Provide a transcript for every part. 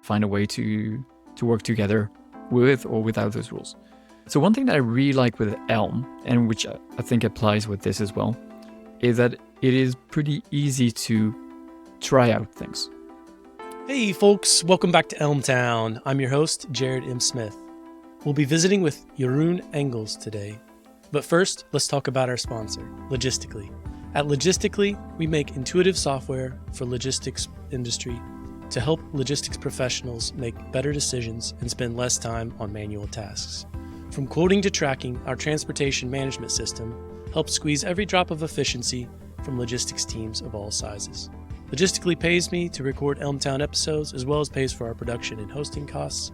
find a way to work together with or without those rules. So one thing that I really like with Elm, and which I think applies with this as well, is that it is pretty easy to try out things. Hey folks, welcome back to Elm Town. I'm your host, Jared M. Smith. We'll be visiting with Jeroen Engels today. But first, let's talk about our sponsor, Logistically. At Logistically, we make intuitive software for logistics industry to help logistics professionals make better decisions and spend less time on manual tasks. From quoting to tracking, our transportation management system helps squeeze every drop of efficiency from logistics teams of all sizes. Logistically pays me to record Elm Town episodes as well as pays for our production and hosting costs.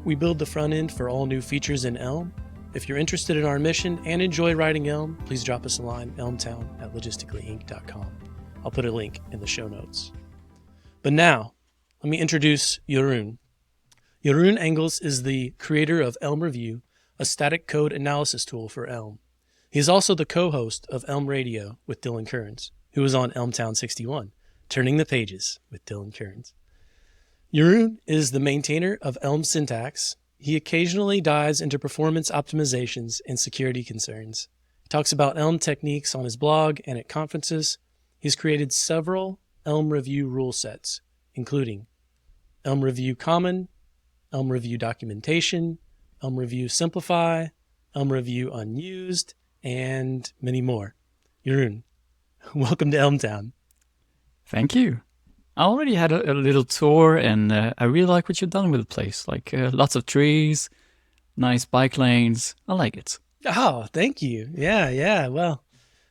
We build the front end for all new features in Elm. If you're interested in our mission and enjoy writing Elm, please drop us a line, elmtown@logisticallyinc.com. I'll put a link in the show notes. But now, let me introduce Jeroen. Jeroen Engels is the creator of elm-review, a static code analysis tool for Elm. He is also the co-host of Elm Radio with Dylan Kearns, who was on Elm Town 61, Turning the Pages with Dylan Kearns. Jeroen is the maintainer of Elm syntax. He occasionally dives into performance optimizations and security concerns. He talks about Elm techniques on his blog and at conferences. He's created several Elm review rule sets, including Elm Review Common, Elm Review Documentation, Elm Review Simplify, Elm Review Unused, and many more. Jeroen, welcome to Elm Town. Thank you. I already had a little tour, and I really like what you've done with the place. Like lots of trees, nice bike lanes. I like it. Oh, thank you. Yeah. Well,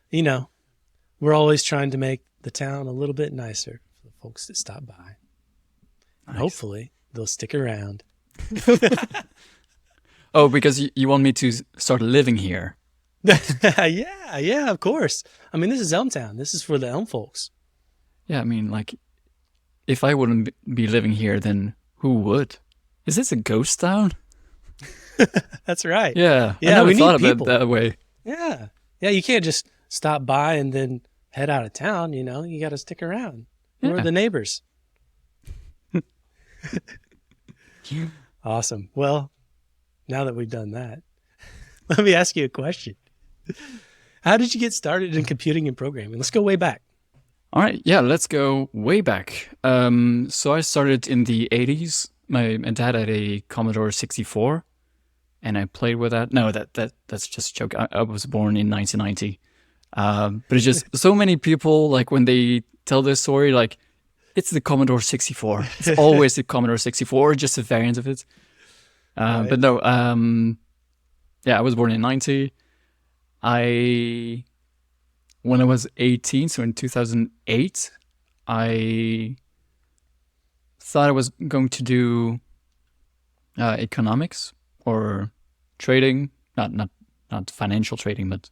you know, we're always trying to make the town a little bit nicer for the folks that stop by. Nice. Hopefully, they'll stick around. Oh, because you want me to start living here. Yeah, of course. I mean, this is Elm Town. This is for the Elm folks. Yeah, I mean, like, if I wouldn't be living here, then who would? Is this a ghost town? That's right. Yeah, Yeah, I never we need thought of people. it that way. Yeah. You can't just stop by and then head out of town, you know. You got to stick around. Yeah. We're the neighbors. Awesome. Well, now that we've done that, let me ask you a question. How did you get started in computing and programming? Let's go way back. All right, yeah, let's go way back. So I started in the 80s. My dad had a Commodore 64, and I played with that. No, that's just a joke. I was born in 1990. But it's just so many people, like, when they tell this story, like, it's the Commodore 64. It's always the Commodore 64, or just a variant of it. Right. But no, yeah, I was born in 90. When I was 18, so in 2008, I thought I was going to do economics or trading, not financial trading, but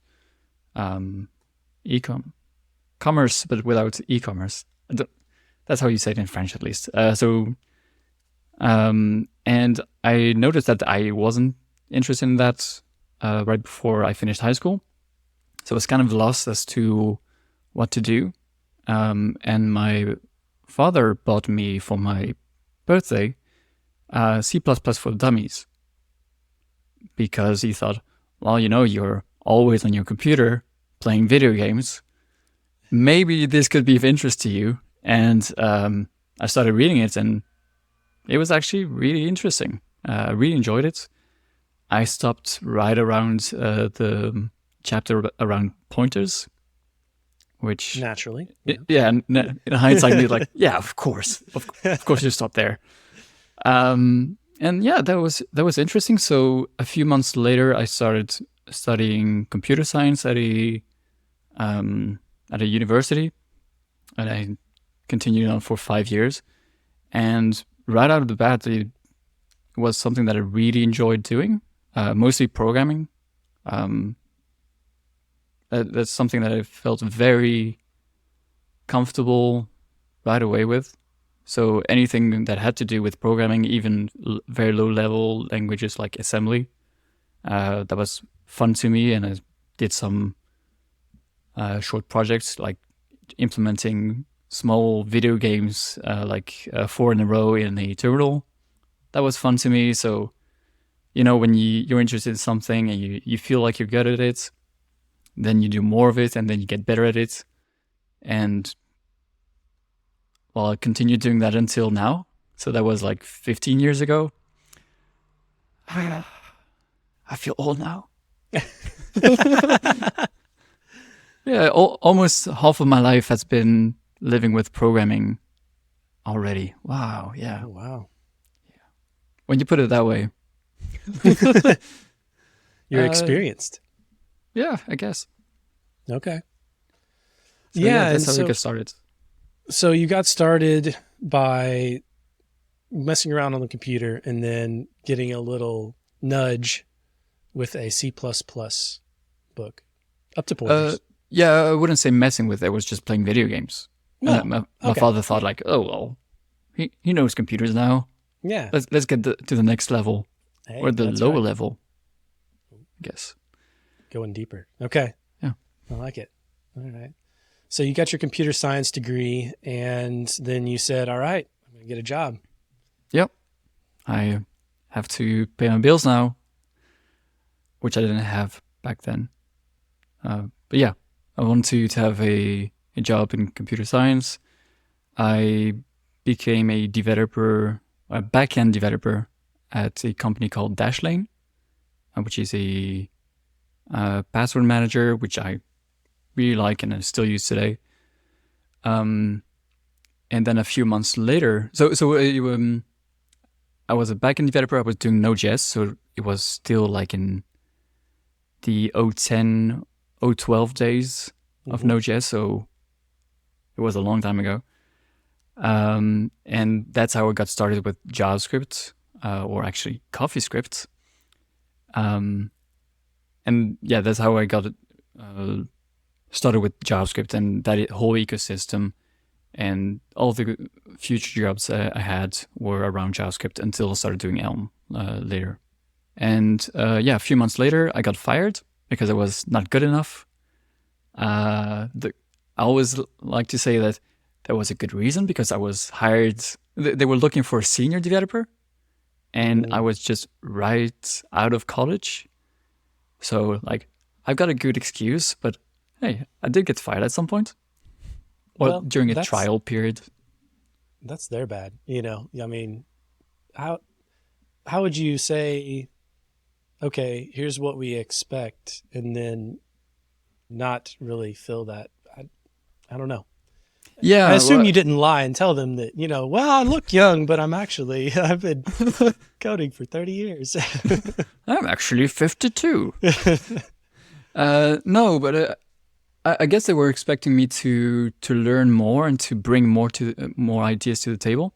commerce, but without e-commerce. That's how you say it in French, at least. And I noticed that I wasn't interested in that right before I finished high school. So I was kind of lost as to what to do. And my father bought me for my birthday C++ for Dummies. Because he thought, well, you know, you're always on your computer playing video games. Maybe this could be of interest to you. And I started reading it, and it was actually really interesting. I really enjoyed it. I stopped right around the chapter around pointers, which Naturally. in hindsight, you're like, yeah, of course you stop there. And yeah, that was interesting. So a few months later, I started studying computer science at a university, and I continued on for 5 years. And right out of the bat, it was something that I really enjoyed doing, mostly programming. That's something that I felt very comfortable right away with. So anything that had to do with programming, even very low-level languages like assembly, that was fun to me. And I did some short projects like implementing small video games, like 4 in a row in a terminal. That was fun to me. So, when you're interested in something and you feel like you're good at it, then you do more of it and then you get better at it. And well, I continued doing that until now. So that was like 15 years ago. I feel old now. Yeah, almost half of my life has been living with programming already. Wow, yeah. Oh, wow. When you put it that way. You're experienced. Yeah, I guess. Okay. So, yeah, that's and how we got started. So you got started by messing around on the computer and then getting a little nudge with a C++ book up to Porters. Yeah, I wouldn't say messing with it. I was just playing video games. Oh, My okay. father thought like, oh, well, he knows computers now. Yeah. Let's get to the next level. Hey, Or the that's lower right. level, I guess. Going deeper. Okay. Yeah. I like it. All right. So you got your computer science degree and then you said, all right, I'm going to get a job. Yep. I have to pay my bills now, which I didn't have back then. But yeah, I wanted to have a job in computer science. I became a backend developer at a company called Dashlane, which is a password manager, which I really like and I still use today. And then a few months later, I was a backend developer. I was doing Node.js, so it was still like in the 010, 012 days of Node.js, so it was a long time ago. And that's how I got started with JavaScript, or actually CoffeeScript. And yeah, that's how I got it started with JavaScript and that whole ecosystem. And all the future jobs I had were around JavaScript until I started doing Elm later. And a few months later, I got fired because I was not good enough. I always like to say that there was a good reason because I was hired. They were looking for a senior developer, and I was just right out of college. So, like, I've got a good excuse, but hey, I did get fired at some point. Well, during a trial period. That's their bad. I mean, how would you say, okay, here's what we expect, and then not really fill that? I don't know. Yeah. I assume you didn't lie and tell them that, well, I look young, but I've been coding for 30 years. I'm actually 52. No, but I guess they were expecting me to learn more and to bring more ideas to the table,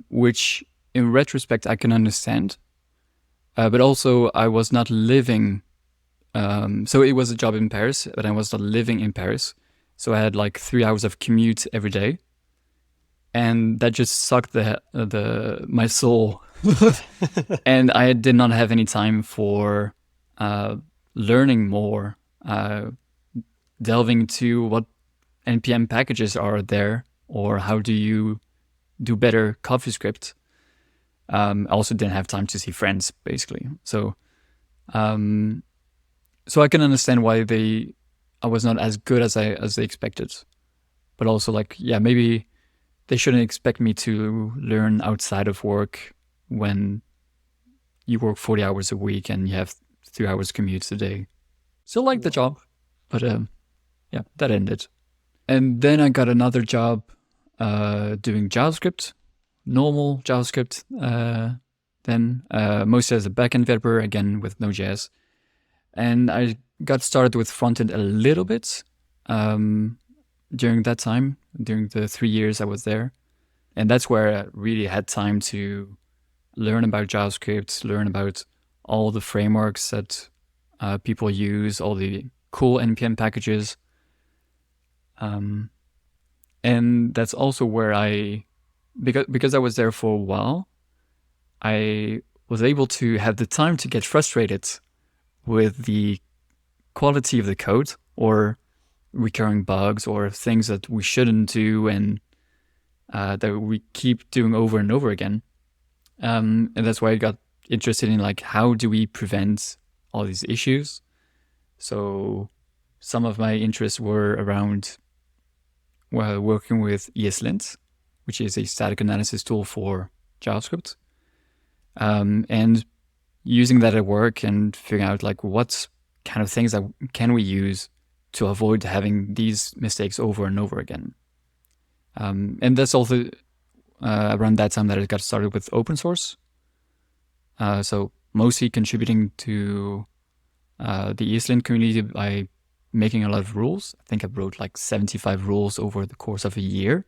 which in retrospect I can understand. But also I was not living. So it was a job in Paris, but I was not living in Paris. So I had like 3 hours of commute every day, and that just sucked my soul. And I did not have any time for learning more. Delving into what NPM packages are there, or how do you do better CoffeeScript. I also didn't have time to see friends, basically. So I can understand why I was not as good as they expected. But also, like, yeah, maybe they shouldn't expect me to learn outside of work when you work 40 hours a week and you have 3 hours commute a day. Still like the job, but yeah, that ended. And then I got another job doing JavaScript, normal JavaScript, then mostly as a backend developer, again with Node.js. And I got started with frontend a little bit during that time, during the 3 years I was there. And that's where I really had time to learn about JavaScript, learn about all the frameworks that people use, all the cool NPM packages. And that's also where because I was there for a while, I was able to have the time to get frustrated with the quality of the code, or recurring bugs or things that we shouldn't do and that we keep doing over and over again. And that's why I got interested in like, how do we prevent all these issues? So some of my interests were around working with ESLint, which is a static analysis tool for JavaScript, and using that at work and figuring out like what kind of things that can we use to avoid having these mistakes over and over again. And that's also around that time that I got started with open source. So mostly contributing to the ESLint community by making a lot of rules. I think I wrote like 75 rules over the course of a year,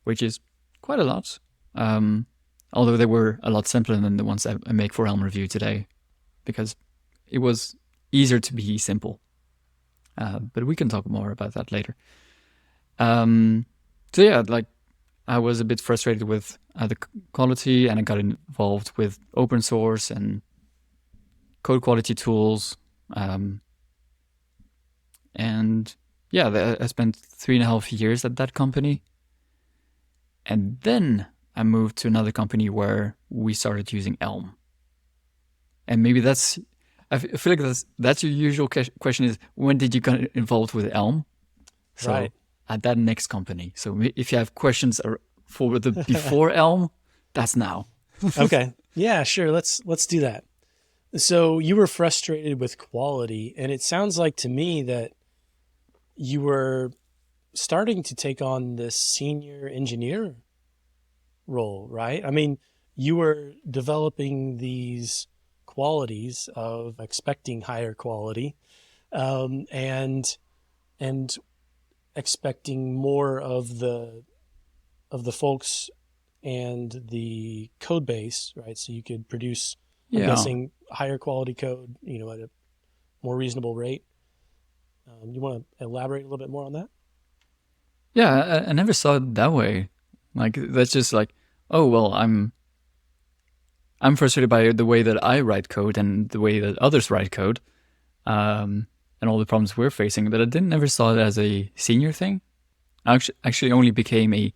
which is quite a lot. Although they were a lot simpler than the ones I make for Elm Review today, because it was easier to be simple. But we can talk more about that later. So yeah, like I was a bit frustrated with the quality, and I got involved with open source and code quality tools. And yeah, I spent 3.5 years at that company. And then I moved to another company where we started using Elm. And maybe I feel like that's your usual question is, when did you get involved with Elm? So Right. At that next company. So if you have questions for the before Elm, that's now. Okay. Yeah, sure. Let's do that. So you were frustrated with quality, and it sounds like to me that you were starting to take on this senior engineer role, right? I mean, you were developing these qualities of expecting higher quality, and expecting more of the folks and the code base, right? So you could produce, I'm guessing, higher quality code, at a more reasonable rate. You want to elaborate a little bit more on that? Yeah, I never saw it that way. Like, that's just like, oh, well, I'm frustrated by the way that I write code and the way that others write code, and all the problems we're facing. But I never saw it as a senior thing. I actually only became a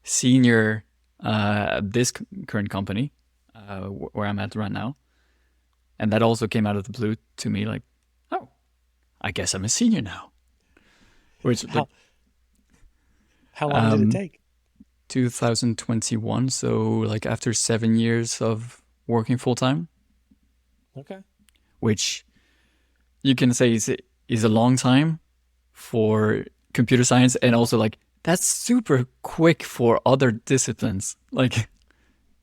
senior at this current company, where I'm at right now. And that also came out of the blue to me, like, oh, I guess I'm a senior now. Which, how long did it take? 2021, so like after 7 years of working full time. Okay. Which you can say is a long time for computer science, and also like that's super quick for other disciplines. Like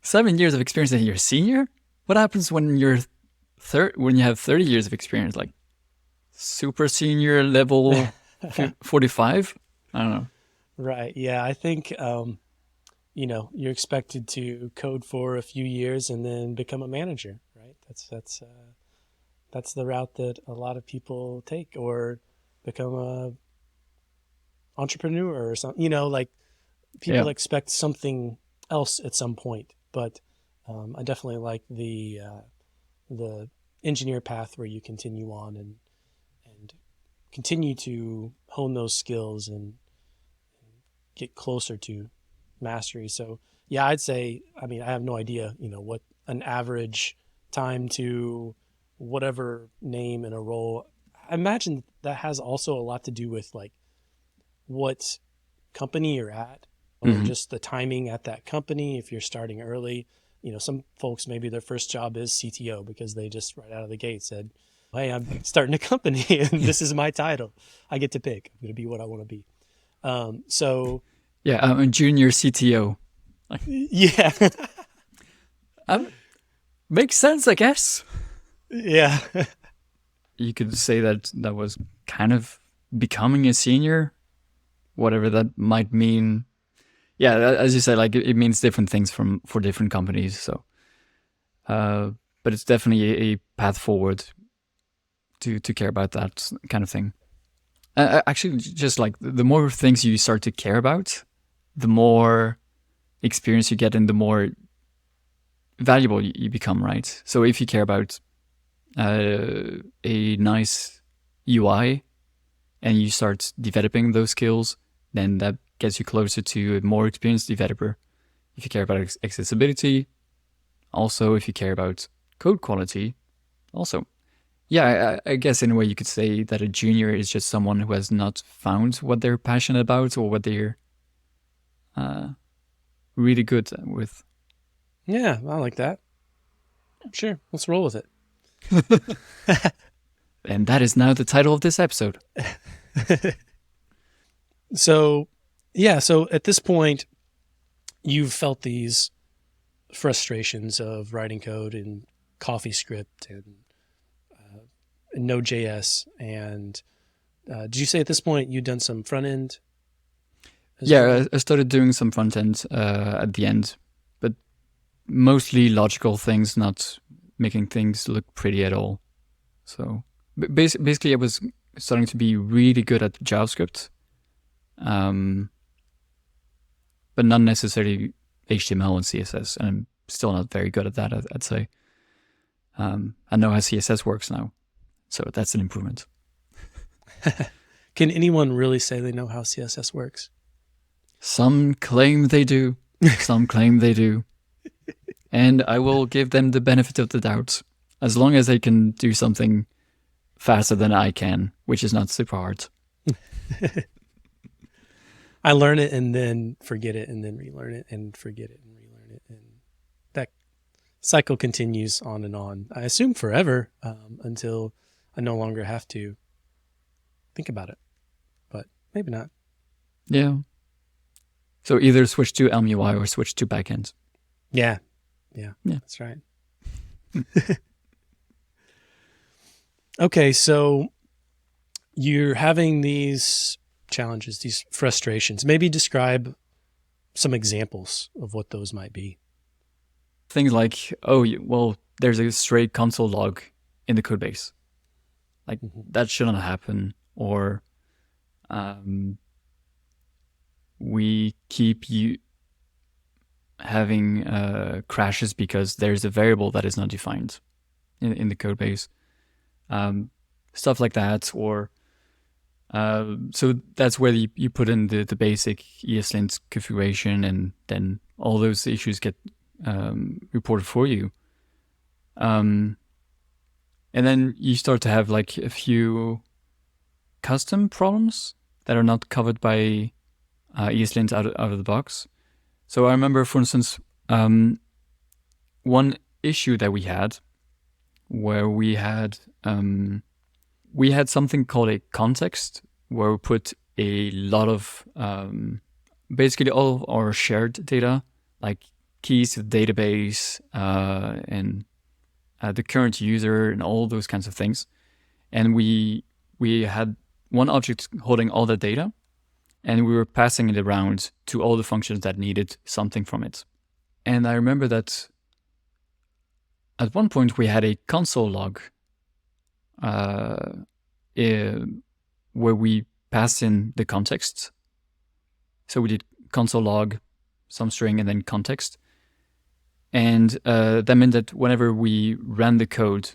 7 years of experience and you're a senior. What happens when you're when you have 30 years of experience? Like super senior level 45? I don't know. Right. Yeah. I think, you're expected to code for a few years and then become a manager, right? That's the route that a lot of people take, or become a entrepreneur or something. Like people expect something else at some point. But I definitely like the engineer path where you continue on and continue to hone those skills and get closer to mastery. So yeah, I'd say, I mean, I have no idea, what an average time to whatever name in a role. I imagine that has also a lot to do with like what company you're at, or just the timing at that company. If you're starting early, some folks, maybe their first job is CTO because they just right out of the gate said, hey, I'm starting a company and this is my title. I get to pick. I'm going to be what I want to be. So yeah, I'm a junior CTO. Yeah. Makes sense, I guess. Yeah. You could say that was kind of becoming a senior, whatever that might mean. Yeah, as you said, like it means different things for different companies. So, but it's definitely a path forward to care about that kind of thing. Actually, just like the more things you start to care about, the more experience you get and the more valuable you become, right? So if you care about a nice UI, and you start developing those skills, then that gets you closer to a more experienced developer. If you care about accessibility, also if you care about code quality, also. Yeah, I guess in a way you could say that a junior is just someone who has not found what they're passionate about or what they're really good with. Yeah, I like that. Sure, let's roll with it. And that is now the title of this episode. So at this point, you've felt these frustrations of writing code in CoffeeScript and Node.js. And did you say at this point you'd done some front end? Yeah, I started doing some front end at the end, but mostly logical things, not making things look pretty at all. So basically, I was starting to be really good at JavaScript, but not necessarily HTML and CSS, and I'm still not very good at that, I'd say. I know how CSS works now, so that's an improvement. Can anyone really say they know how CSS works? Some claim they do, some claim they do, and I will give them the benefit of the doubt, as long as they can do something faster than I can, which is not super hard. I learn it and then forget it and then relearn it and forget it and relearn it. And that cycle continues on and on. I assume forever, until I no longer have to think about it, but maybe not. Yeah. So either switch to Elm UI or switch to backend. Yeah. That's right. Okay, so you're having these challenges, these frustrations. Maybe describe some examples of what those might be. Things like, there's a stray console log in the code base. Like, that shouldn't happen. Or we keep having crashes because there's a variable that is not defined in the code base. Stuff like that. Or so that's where you put in the basic ESLint configuration, and then all those issues get reported for you. And then you start to have like a few custom problems that are not covered by ESLint out of the box. So I remember, for instance, one issue that we had where we had something called a context, where we put a lot of basically all of our shared data, like keys to the database and the current user and all those kinds of things. And we had one object holding all the data, and we were passing it around to all the functions that needed something from it. And I remember that at one point we had a console log where we passed in the context. So we did console log, some string, and then context. And that meant that whenever we ran the code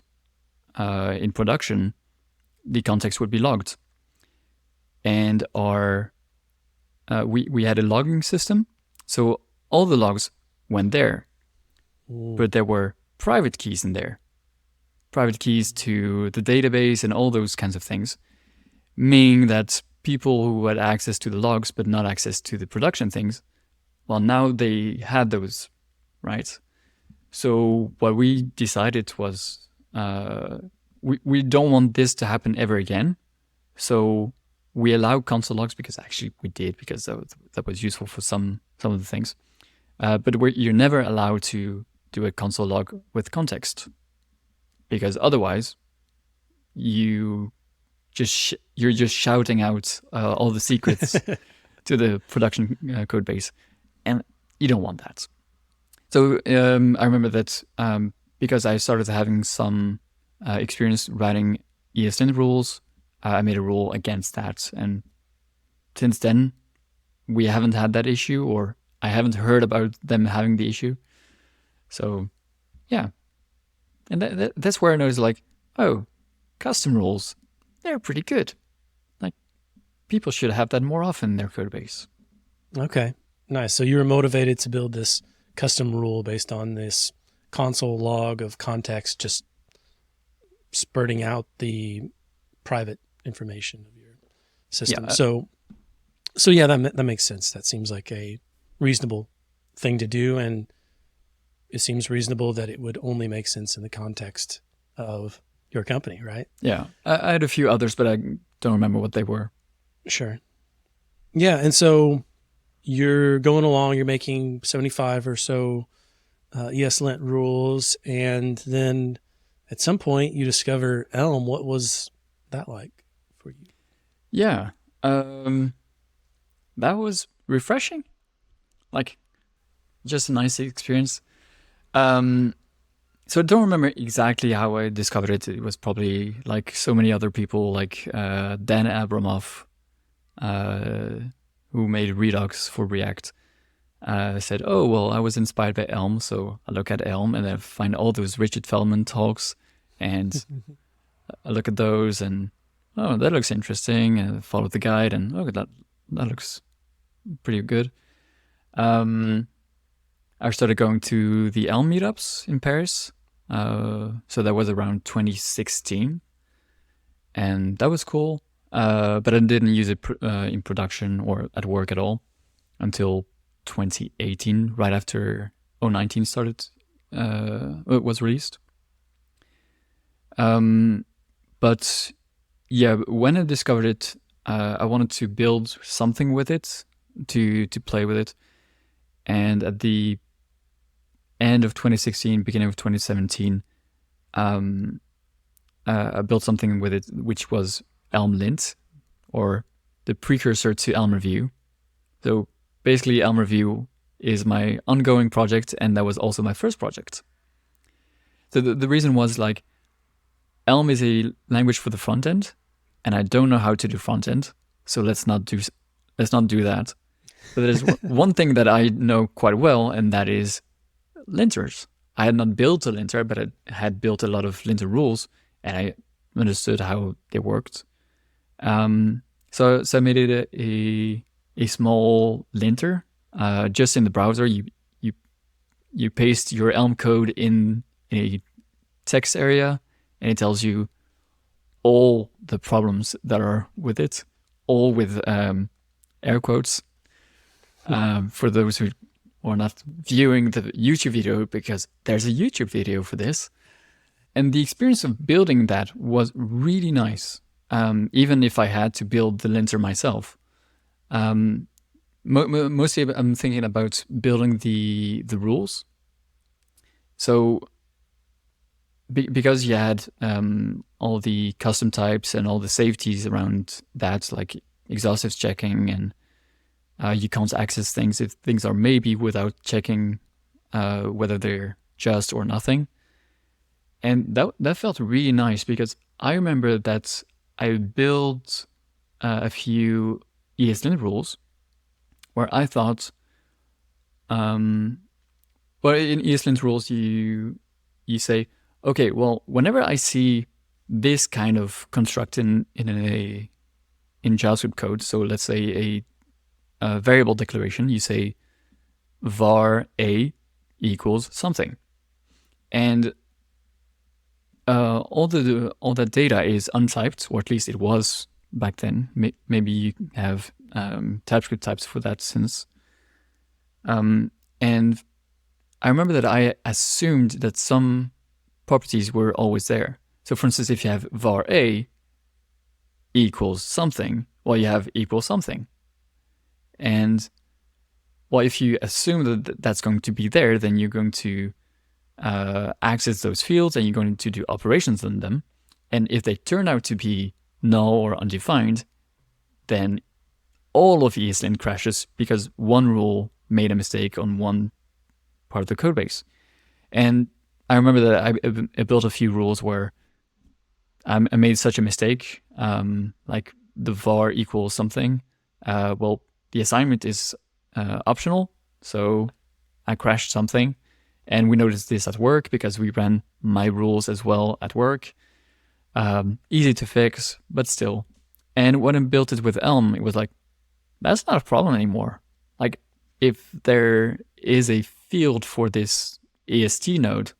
in production, the context would be logged. And we had a logging system, so all the logs went there. But there were private keys in there. Private keys to the database and all those kinds of things, meaning that people who had access to the logs but not access to the production things, well, now they had those, right? So what we decided was we don't want this to happen ever again. So we allow console logs, because actually we did, because that was useful for some of the things. But you're never allowed to do a console log with context, because otherwise you're just shouting out all the secrets to the production code base, and you don't want that. So I remember that because I started having some experience writing ESLint rules, I made a rule against that, and since then we haven't had that issue, or I haven't heard about them having the issue. So yeah, and that's where I noticed, like, oh, custom rules, they're pretty good. Like, people should have that more often in their code base. Okay, nice. So you were motivated to build this custom rule based on this console log of context, just spurting out the private information of your system. Yeah. So yeah, that makes sense. That seems like a reasonable thing to do, and it seems reasonable that it would only make sense in the context of your company, right? Yeah. I had a few others, but I don't remember what they were. Sure. Yeah, and so you're going along, you're making 75 or so ESLint rules, and then at some point you discover Elm. What was that like for you? Yeah. That was refreshing. Like, just a nice experience. So I don't remember exactly how I discovered it. It was probably like so many other people, like Dan Abramoff, who made Redux for React, said, "Oh, well, I was inspired by Elm, so I look at Elm and I find all those Richard Feldman talks, and I look at those and, oh, that looks interesting, and I followed the guide, and oh, that looks pretty good." I started going to the Elm meetups in Paris. So that was around 2016, and that was cool. But I didn't use it in production or at work at all until 2018, right after 019 started. It was released. But yeah, when I discovered it, I wanted to build something with it, to play with it, and at the end of 2016, beginning of 2017, I built something with it, which was ESLint, or the precursor to elm-review. So basically, elm-review is my ongoing project, and that was also my first project. So the reason was, like, Elm is a language for the front end, and I don't know how to do front end, so let's not do that. But there's one thing that I know quite well, and that is linters. I had not built a linter, but I had built a lot of linter rules, and I understood how they worked. So I made it a small linter. Just in the browser, you paste your Elm code in a text area, and it tells you all the problems that are with it, all with air quotes. For those who are not viewing the YouTube video, because there's a YouTube video for this. And the experience of building that was really nice, even if I had to build the linter myself. Mostly I'm thinking about building the rules. So because you had all the custom types and all the safeties around that, like exhaustive checking, and you can't access things if things are maybe without checking whether they're just or nothing. And that felt really nice, because I remember that I built a few ESLint rules where I thought, well, in ESLint rules, you say, okay, well, whenever I see this kind of construct in JavaScript code, so let's say a variable declaration, you say var a equals something, and all that data is untyped, or at least it was back then. Maybe you have TypeScript types for that since. And I remember that I assumed that some properties were always there. So for instance, if you have var a equals something, well, you have equals something. And well, if you assume that that's going to be there, then you're going to access those fields, and you're going to do operations on them. And if they turn out to be null or undefined, then all of ESLint crashes because one rule made a mistake on one part of the code base. And I remember that I built a few rules where I made such a mistake, like the var equals something. Well, the assignment is optional, so I crashed something. And we noticed this at work because we ran my rules as well at work. Easy to fix, but still. And when I built it with Elm, it was like, that's not a problem anymore. Like, if there is a field for this EST node,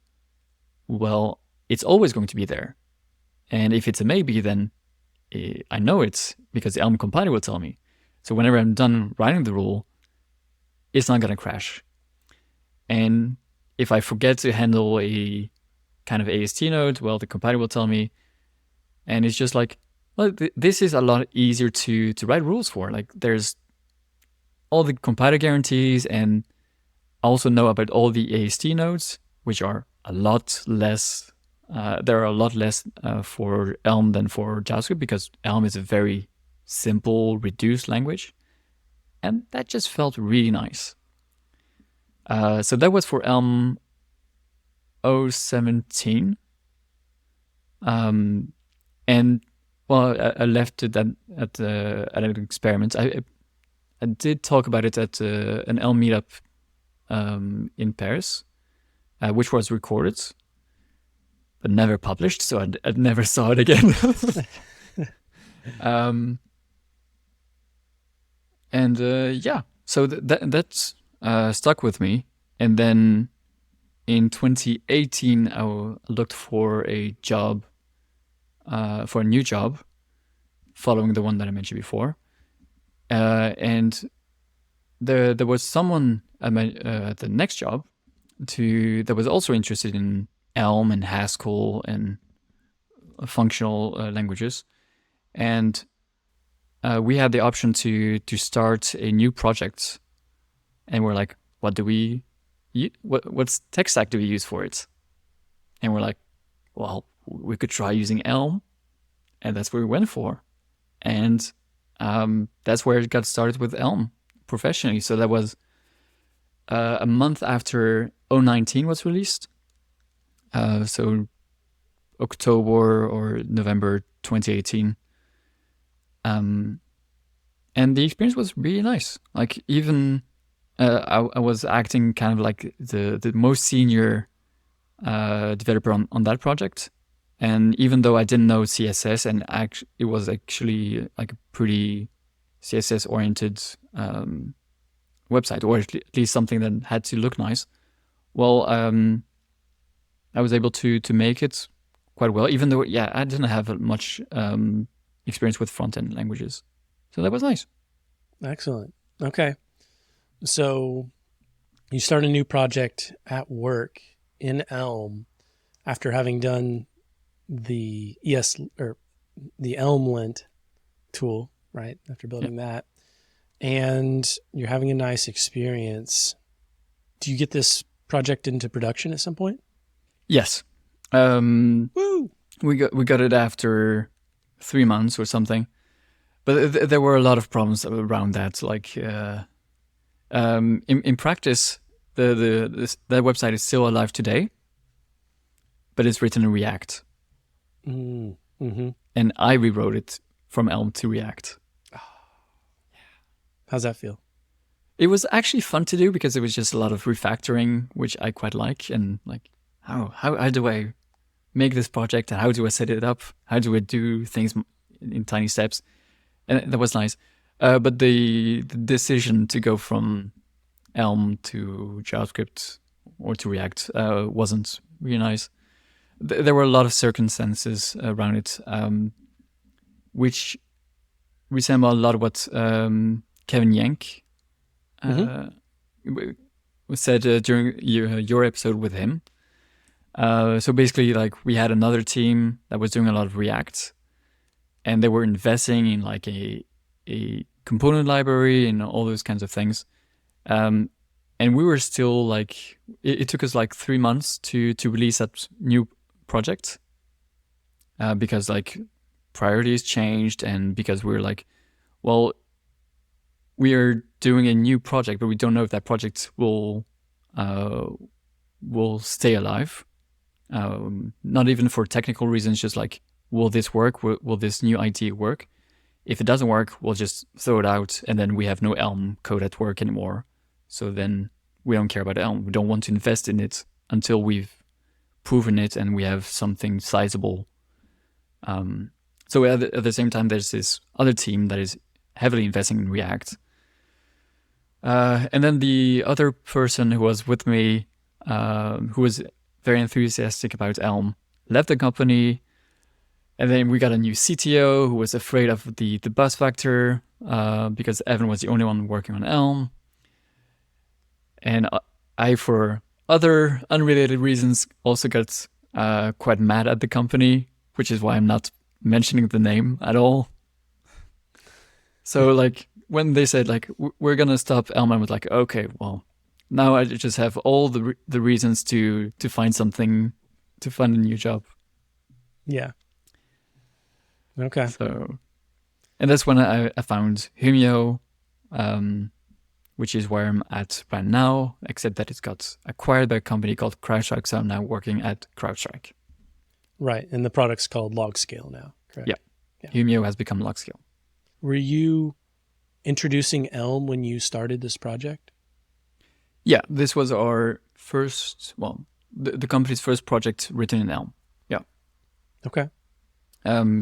well, it's always going to be there. And if it's a maybe, then I know it's because the Elm compiler will tell me. So whenever I'm done writing the rule, it's not going to crash. And if I forget to handle a kind of AST node, well, the compiler will tell me. And it's just like, well, this is a lot easier to write rules for. Like, there's all the compiler guarantees, and I also know about all the AST nodes, which are a lot less. There are a lot less for Elm than for JavaScript, because Elm is a very simple, reduced language. And that just felt really nice. So that was for Elm 017. And well, I left it at an experiment. I did talk about it at an Elm meetup in Paris, which was recorded, but never published, so I never saw it again. Yeah, so that stuck with me. And then in 2018, I looked for a job, for a new job, following the one that I mentioned before. And there was someone at the next job that was also interested in Elm and Haskell and functional languages. And we had the option to start a new project. And we're like, what's tech stack do we use for it? And we're like, well, we could try using Elm. And that's what we went for. And that's where it got started with Elm professionally. So that was a month after 019 was released. So October or November 2018. And the experience was really nice. Like, even I was acting kind of like the most senior developer on that project. And even though I didn't know CSS, and it was actually like a pretty CSS-oriented website, or at least something that had to look nice, well, I was able to make it quite well, even though, yeah, I didn't have much experience with front-end languages. So that was nice. Excellent. Okay. So you start a new project at work in Elm after having done the the ESLint tool, right? After building that, and you're having a nice experience. Do you get this project into production at some point? Yes. Woo! We got it after 3 months or something, but there were a lot of problems around that. Like, in practice, that website is still alive today, but it's written in React. Mm-hmm. And I rewrote it from Elm to React. How's that feel? It was actually fun to do because it was just a lot of refactoring, which I quite like. And like, how do I make this project, and how do I set it up? How do I do things in tiny steps? And that was nice. But the decision to go from Elm to JavaScript or to React wasn't really nice. There were a lot of circumstances around it, which resemble a lot of what Kevin Yank said during your episode with him. So basically, like, we had another team that was doing a lot of React, and they were investing in like a component library and all those kinds of things. And we were still like, it took us like 3 months to release that new project, because like priorities changed, and because we were like, well, we are doing a new project, but we don't know if that project will stay alive. Not even for technical reasons, just like, will this work? Will this new idea work? If it doesn't work, we'll just throw it out, and then we have no Elm code at work anymore. So then we don't care about Elm. We don't want to invest in it until we've proven it and we have something sizable So at the same time, there's this other team that is heavily investing in React. And then the other person who was with me, who was very enthusiastic about Elm, left the company. And then we got a new CTO who was afraid of the buzz factor because Evan was the only one working on Elm. And I, for other unrelated reasons, also got quite mad at the company, which is why I'm not mentioning the name at all. So like when they said like we're gonna stop Elm, I was like, okay, well, now I just have all the reasons to find something, to find a new job. Yeah. Okay. So, and that's when I found Humio, which is where I'm at right now, except that it's got acquired by a company called CrowdStrike, so I'm now working at CrowdStrike. Right, and the product's called LogScale now, correct? Yeah. Humio has become LogScale. Were you introducing Elm when you started this project? Yeah, this was our first, well, the company's first project written in Elm. Yeah. Okay.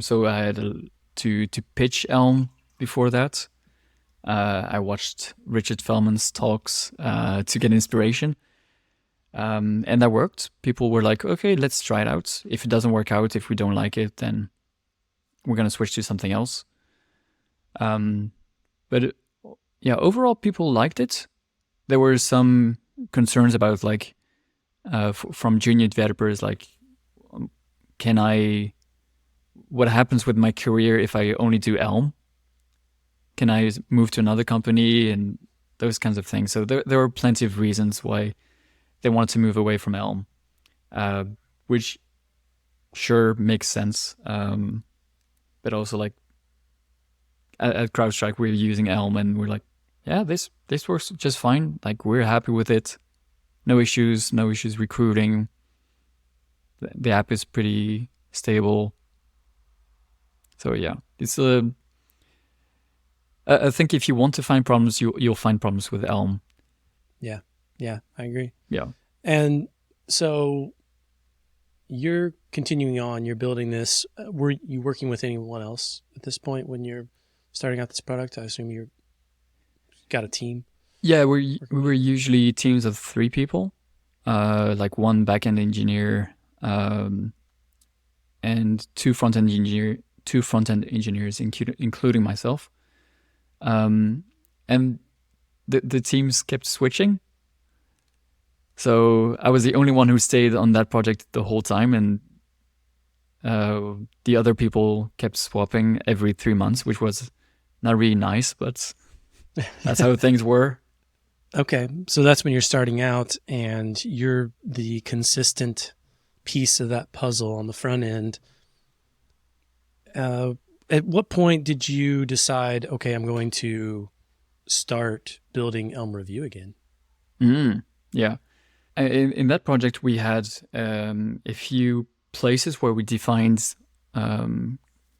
So I had to pitch Elm before that. I watched Richard Feldman's talks to get inspiration. And that worked. People were like, okay, let's try it out. If it doesn't work out, if we don't like it, then we're going to switch to something else. But overall, people liked it. There were some concerns about like, from junior developers, like, what happens with my career if I only do Elm? Can I move to another company and those kinds of things? So there were plenty of reasons why they wanted to move away from Elm, which sure makes sense. But also like at CrowdStrike, we're using Elm and we're like, yeah, this works just fine. Like we're happy with it. No issues recruiting. The app is pretty stable. So yeah, it's I think if you want to find problems, you'll find problems with Elm. Yeah, I agree. Yeah. And so you're continuing on, you're building this. Were you working with anyone else at this point when you're starting out this product? I assume you've got a team. Yeah, we were usually teams of 3 people, like one backend engineer, and two front-end engineers, including myself. And the teams kept switching. So I was the only one who stayed on that project the whole time, and the other people kept swapping every 3 months, which was not really nice, but that's how things were. Okay, so that's when you're starting out and you're the consistent piece of that puzzle on the front end. At what point did you decide, okay, I'm going to start building Elm-review again? Yeah. In that project, we had a few places where we defined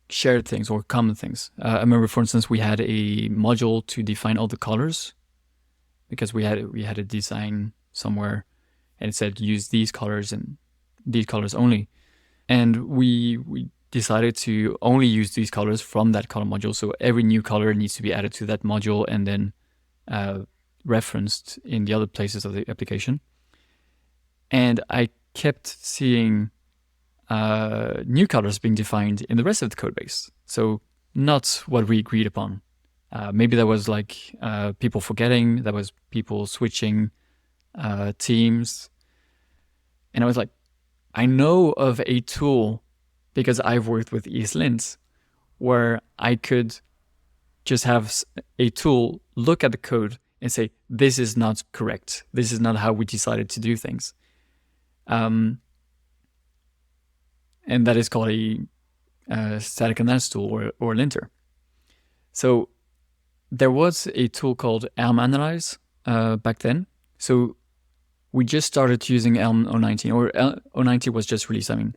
shared things or common things. I remember, for instance, we had a module to define all the colors because we had a design somewhere and it said use these colors and these colors only. And we decided to only use these colors from that color module. So every new color needs to be added to that module and then referenced in the other places of the application. And I kept seeing new colors being defined in the rest of the code base. So not what we agreed upon. Maybe that was like people forgetting, that was people switching teams. And I was like, I know of a tool, because I've worked with ESLint, where I could just have a tool look at the code and say, this is not correct. This is not how we decided to do things. And that is called a static analysis tool or linter. So there was a tool called elm-analyze back then. So we just started using Elm 019, or 019 was just released, and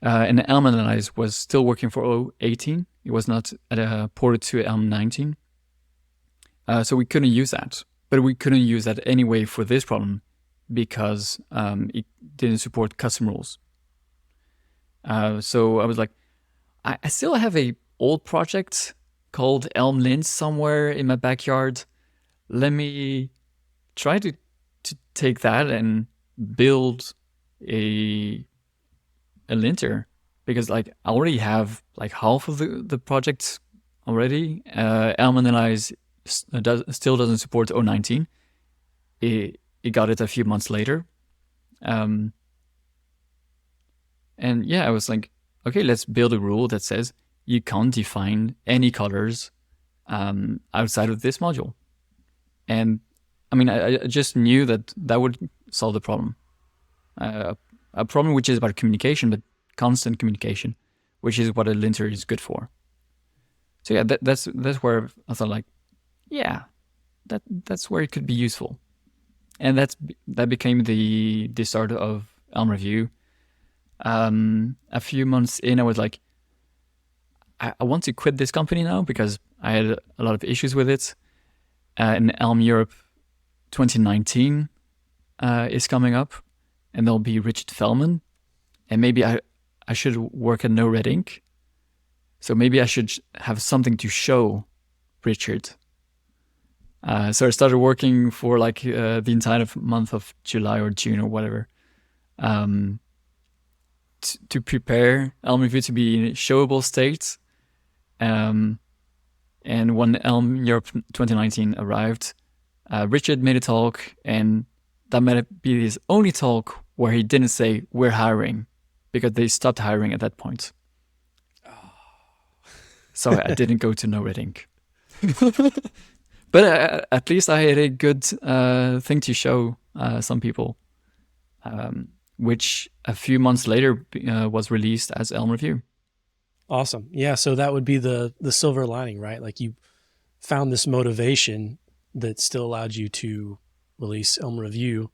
elm-analyze was still working for 018. It was not ported to Elm 19. So we couldn't use that. But we couldn't use that anyway for this problem because it didn't support custom rules. So I was like, I still have a old project called ESLint somewhere in my backyard. Let me try to take that and build a linter, because like I already have like half of the project already. Elm still doesn't support 019. It got it a few months later. And yeah, I was like, okay, let's build a rule that says you can't define any colors outside of this module. And I mean, I just knew that would solve the problem. A problem which is about communication, but constant communication, which is what a linter is good for. So yeah, that's where I thought like, yeah, that's where it could be useful. And that became the start of elm-review. A few months in, I was like, I want to quit this company now because I had a lot of issues with it. In Elm Europe 2019 is coming up, and there'll be Richard Feldman, and maybe I should work at No Red Ink. So maybe I should have something to show Richard. So I started working for like the entire month of July or June or whatever, to prepare Elm-review to be in a showable state. And when Elm Europe 2019 arrived, Richard made a talk, and that might be his only talk where he didn't say we're hiring, because they stopped hiring at that point. So I didn't go to No Red Ink. But at least I had a good thing to show some people, which a few months later was released as Elm-review. Awesome. Yeah, so that would be the silver lining, right? Like you found this motivation that still allowed you to release Elm-review,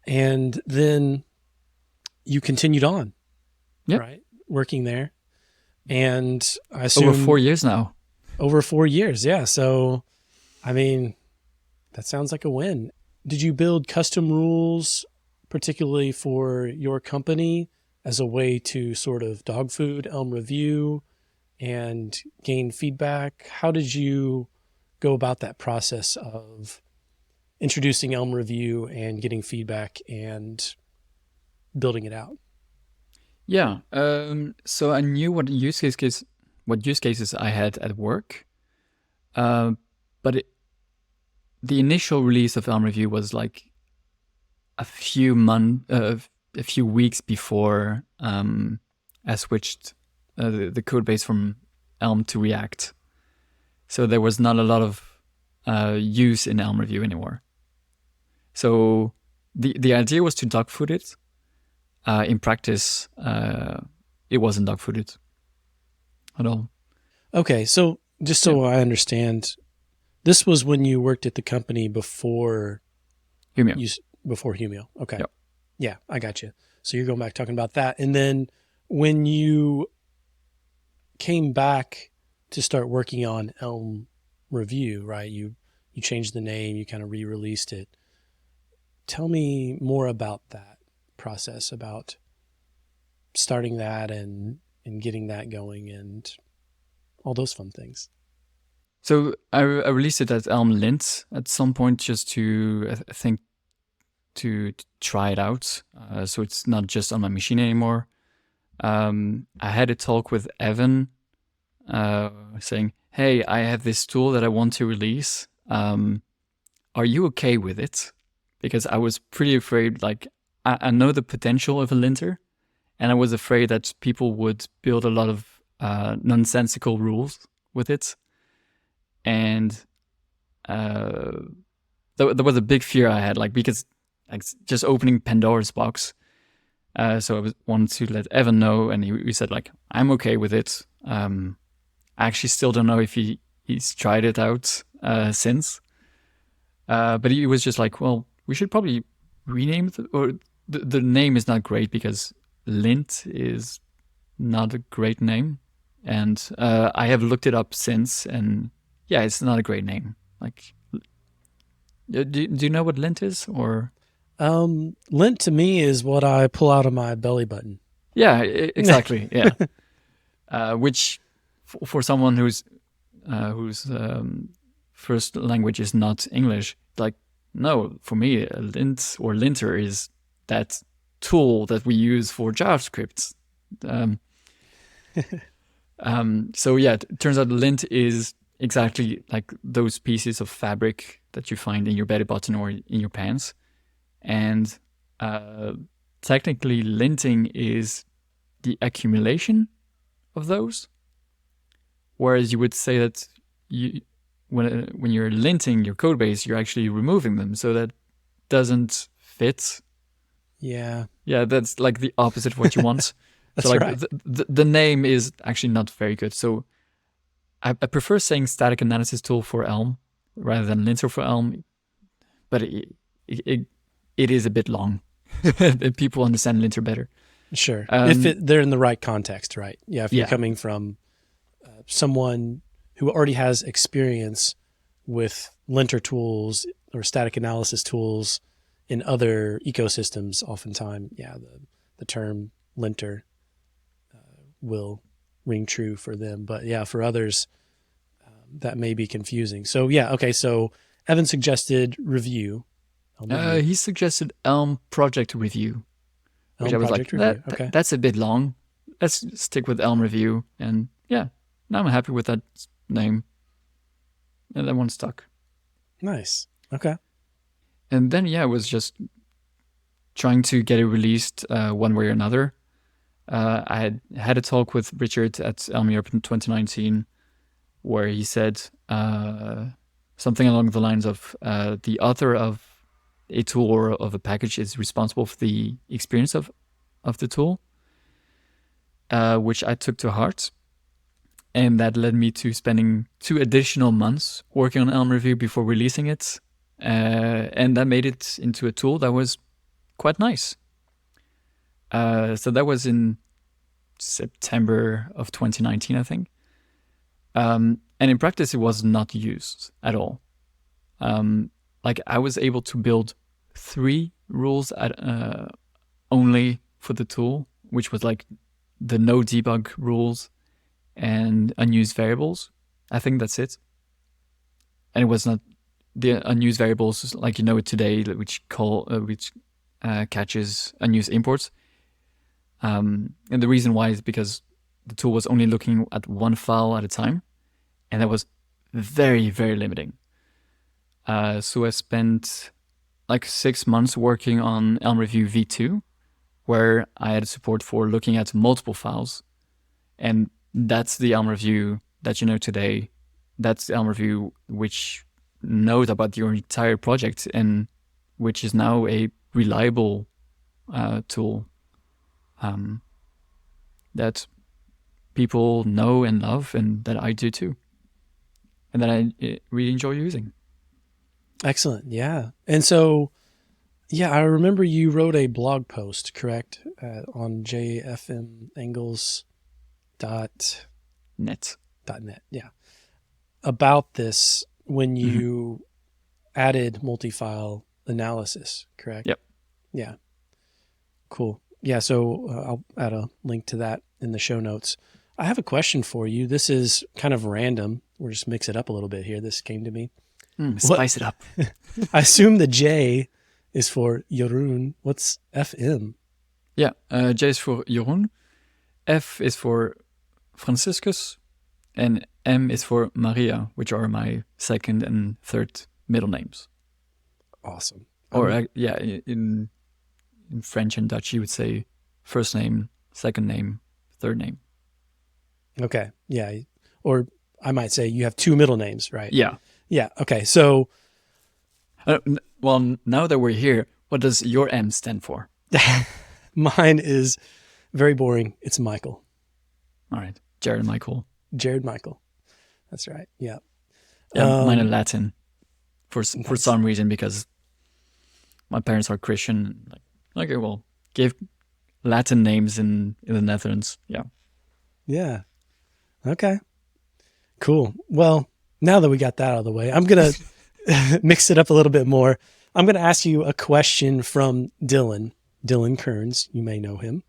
and then you continued on, right? Working there. And I assume over 4 years now. Over 4 years, yeah. So, I mean, that sounds like a win. Did you build custom rules particularly for your company as a way to sort of dog food Elm-review and gain feedback? How did you go about that process of introducing Elm-review and getting feedback and building it out? Yeah. So I knew what use cases I had at work, but the initial release of Elm-review was like a few weeks before I switched the code base from Elm to React. So there was not a lot of use in Elm-review anymore. So the idea was to dogfood it. In practice, it wasn't dogfooded at all. Okay, so just so I understand, this was when you worked at the company before Humio. Before Humio. Okay. Yep. Yeah, I got you. So you're going back talking about that. And then when you came back to start working on Elm-review, right? You changed the name, you kind of re-released it. Tell me more about that process, about starting that and getting that going and all those fun things. So I released it as ESLint at some point, just to to try it out. So it's not just on my machine anymore. I had a talk with Evan saying, hey, I have this tool that I want to release. Are you okay with it? Because I was pretty afraid, like, I know the potential of a linter, and I was afraid that people would build a lot of nonsensical rules with it. And there was a big fear I had, like, because like just opening Pandora's box. So I wanted to let Evan know, and he said, like, I'm okay with it. I actually still don't know if he's tried it out since. But he was just like, well, we should probably rename it, or the name is not great because lint is not a great name. And I have looked it up since, and yeah, it's not a great name. Like, do you know what lint is, or? Lint to me is what I pull out of my belly button. Yeah, exactly. Yeah. which for someone whose first language is not English, like, no, for me, a lint or linter is that tool that we use for JavaScript. So yeah, it turns out lint is exactly like those pieces of fabric that you find in your belly button or in your pants. And technically, linting is the accumulation of those. Whereas you would say that when you're linting your code base, you're actually removing them. So that doesn't fit. Yeah. Yeah, that's like the opposite of what you want. That's so like right. the name is actually not very good. So I prefer saying static analysis tool for Elm rather than linter for Elm. But it is a bit long. People understand linter better. Sure. If they're in the right context, right? Yeah. If you're Yeah. coming from someone who already has experience with linter tools or static analysis tools in other ecosystems, oftentimes, yeah, the term linter will ring true for them. But yeah, for others, that may be confusing. So yeah, okay. So Evan suggested review. He suggested Elm project review, which Elm I was project like, review. Okay. that's a bit long. Let's stick with Elm review. And yeah, now I'm happy with that name. And that one stuck. Nice. Okay. And then, yeah, I was just trying to get it released one way or another. I had a talk with Richard at Elm Europe in 2019 where he said something along the lines of the author of a tool or of a package is responsible for the experience of the tool, which I took to heart. And that led me to spending 2 additional months working on Elm Review before releasing it. And that made it into a tool that was quite nice. So that was in September of 2019, I think. And in practice, it was not used at all. Like I was able to build 3 rules only for the tool, which was like the no debug rules and unused variables. I think that's it. And it was not the unused variables like you know it today, which catches unused imports. And the reason why is because the tool was only looking at one file at a time, and that was very, very limiting. So I spent like 6 months working on Elm Review v2, where I had support for looking at multiple files. And that's the Elm Review that you know today. That's the Elm Review which knows about your entire project and which is now a reliable tool that people know and love, and that I do too, and that I really enjoy using. Excellent. Yeah. And so, yeah, I remember you wrote a blog post, correct, on Net. Yeah. About this when you added multi-file analysis, correct? Yep. Yeah. Cool. Yeah. So I'll add a link to that in the show notes. I have a question for you. This is kind of random. We'll just mix it up a little bit here. This came to me. Spice it up. I assume the J is for Jeroen. What's FM? Yeah, J is for Jeroen, F is for Franciscus, and M is for Maria, which are my second and third middle names. Awesome. Or in French and Dutch, you would say first name, second name, third name. Okay. Yeah. Or I might say you have 2 middle names, right? Yeah. Yeah. Okay. So, well, now that we're here, what does your M stand for? mine is very boring. It's Michael. All right. Jared Michael. Jared Michael. That's right. Yeah. Mine are Latin for some reason, because my parents are Christian. Like, okay, well, give Latin names in the Netherlands. Yeah. Yeah. Okay. Cool. Well, now that we got that out of the way, I'm going to mix it up a little bit more. I'm going to ask you a question from Dylan Kearns. You may know him.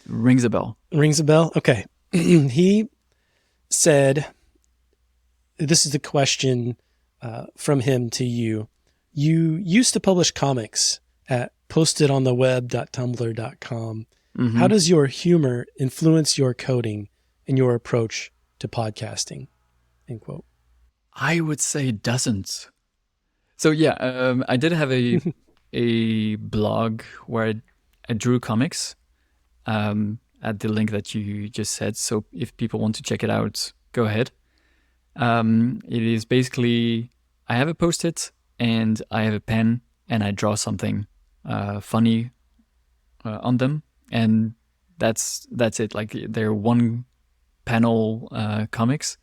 Rings a bell. Rings a bell? Okay. he said, this is the question from him to you. You used to publish comics at postedontheweb.tumblr.com. Mm-hmm. How does your humor influence your coding and your approach to podcasting? End quote. I would say it doesn't. So yeah, I did have a blog where I drew comics at the link that you just said. So if people want to check it out, go ahead. It is basically, I have a Post-it and I have a pen and I draw something funny on them, and that's it. Like, they're one panel comics,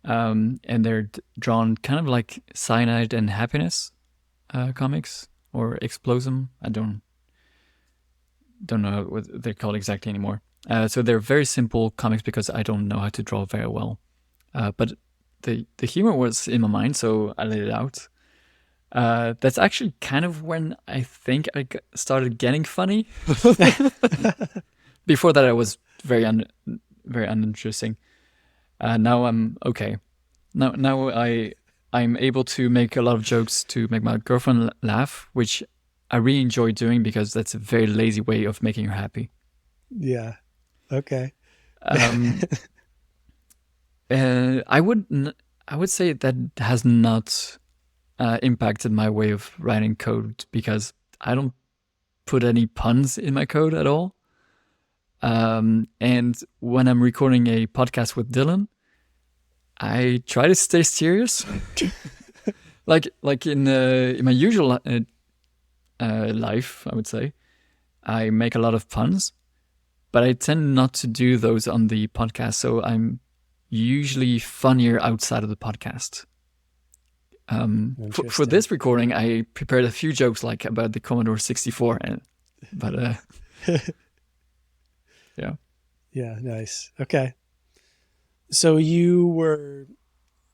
and they're drawn kind of like Cyanide and Happiness comics, or Explosum. I don't know what they're called exactly anymore. So they're very simple comics because I don't know how to draw very well. But the humor was in my mind, so I let it out. That's actually kind of when I think I started getting funny. Before that, I was very uninteresting. Now I'm okay. Now I'm able to make a lot of jokes to make my girlfriend laugh, which I really enjoy doing because that's a very lazy way of making her happy. Yeah. Okay. I would say that has not impacted my way of writing code, because I don't put any puns in my code at all. And when I'm recording a podcast with Dylan, I try to stay serious. like in my usual life, I would say, I make a lot of puns, but I tend not to do those on the podcast. So I'm usually funnier outside of the podcast. For this recording, I prepared a few jokes like about the Commodore 64, but yeah. Yeah, nice. Okay. So you were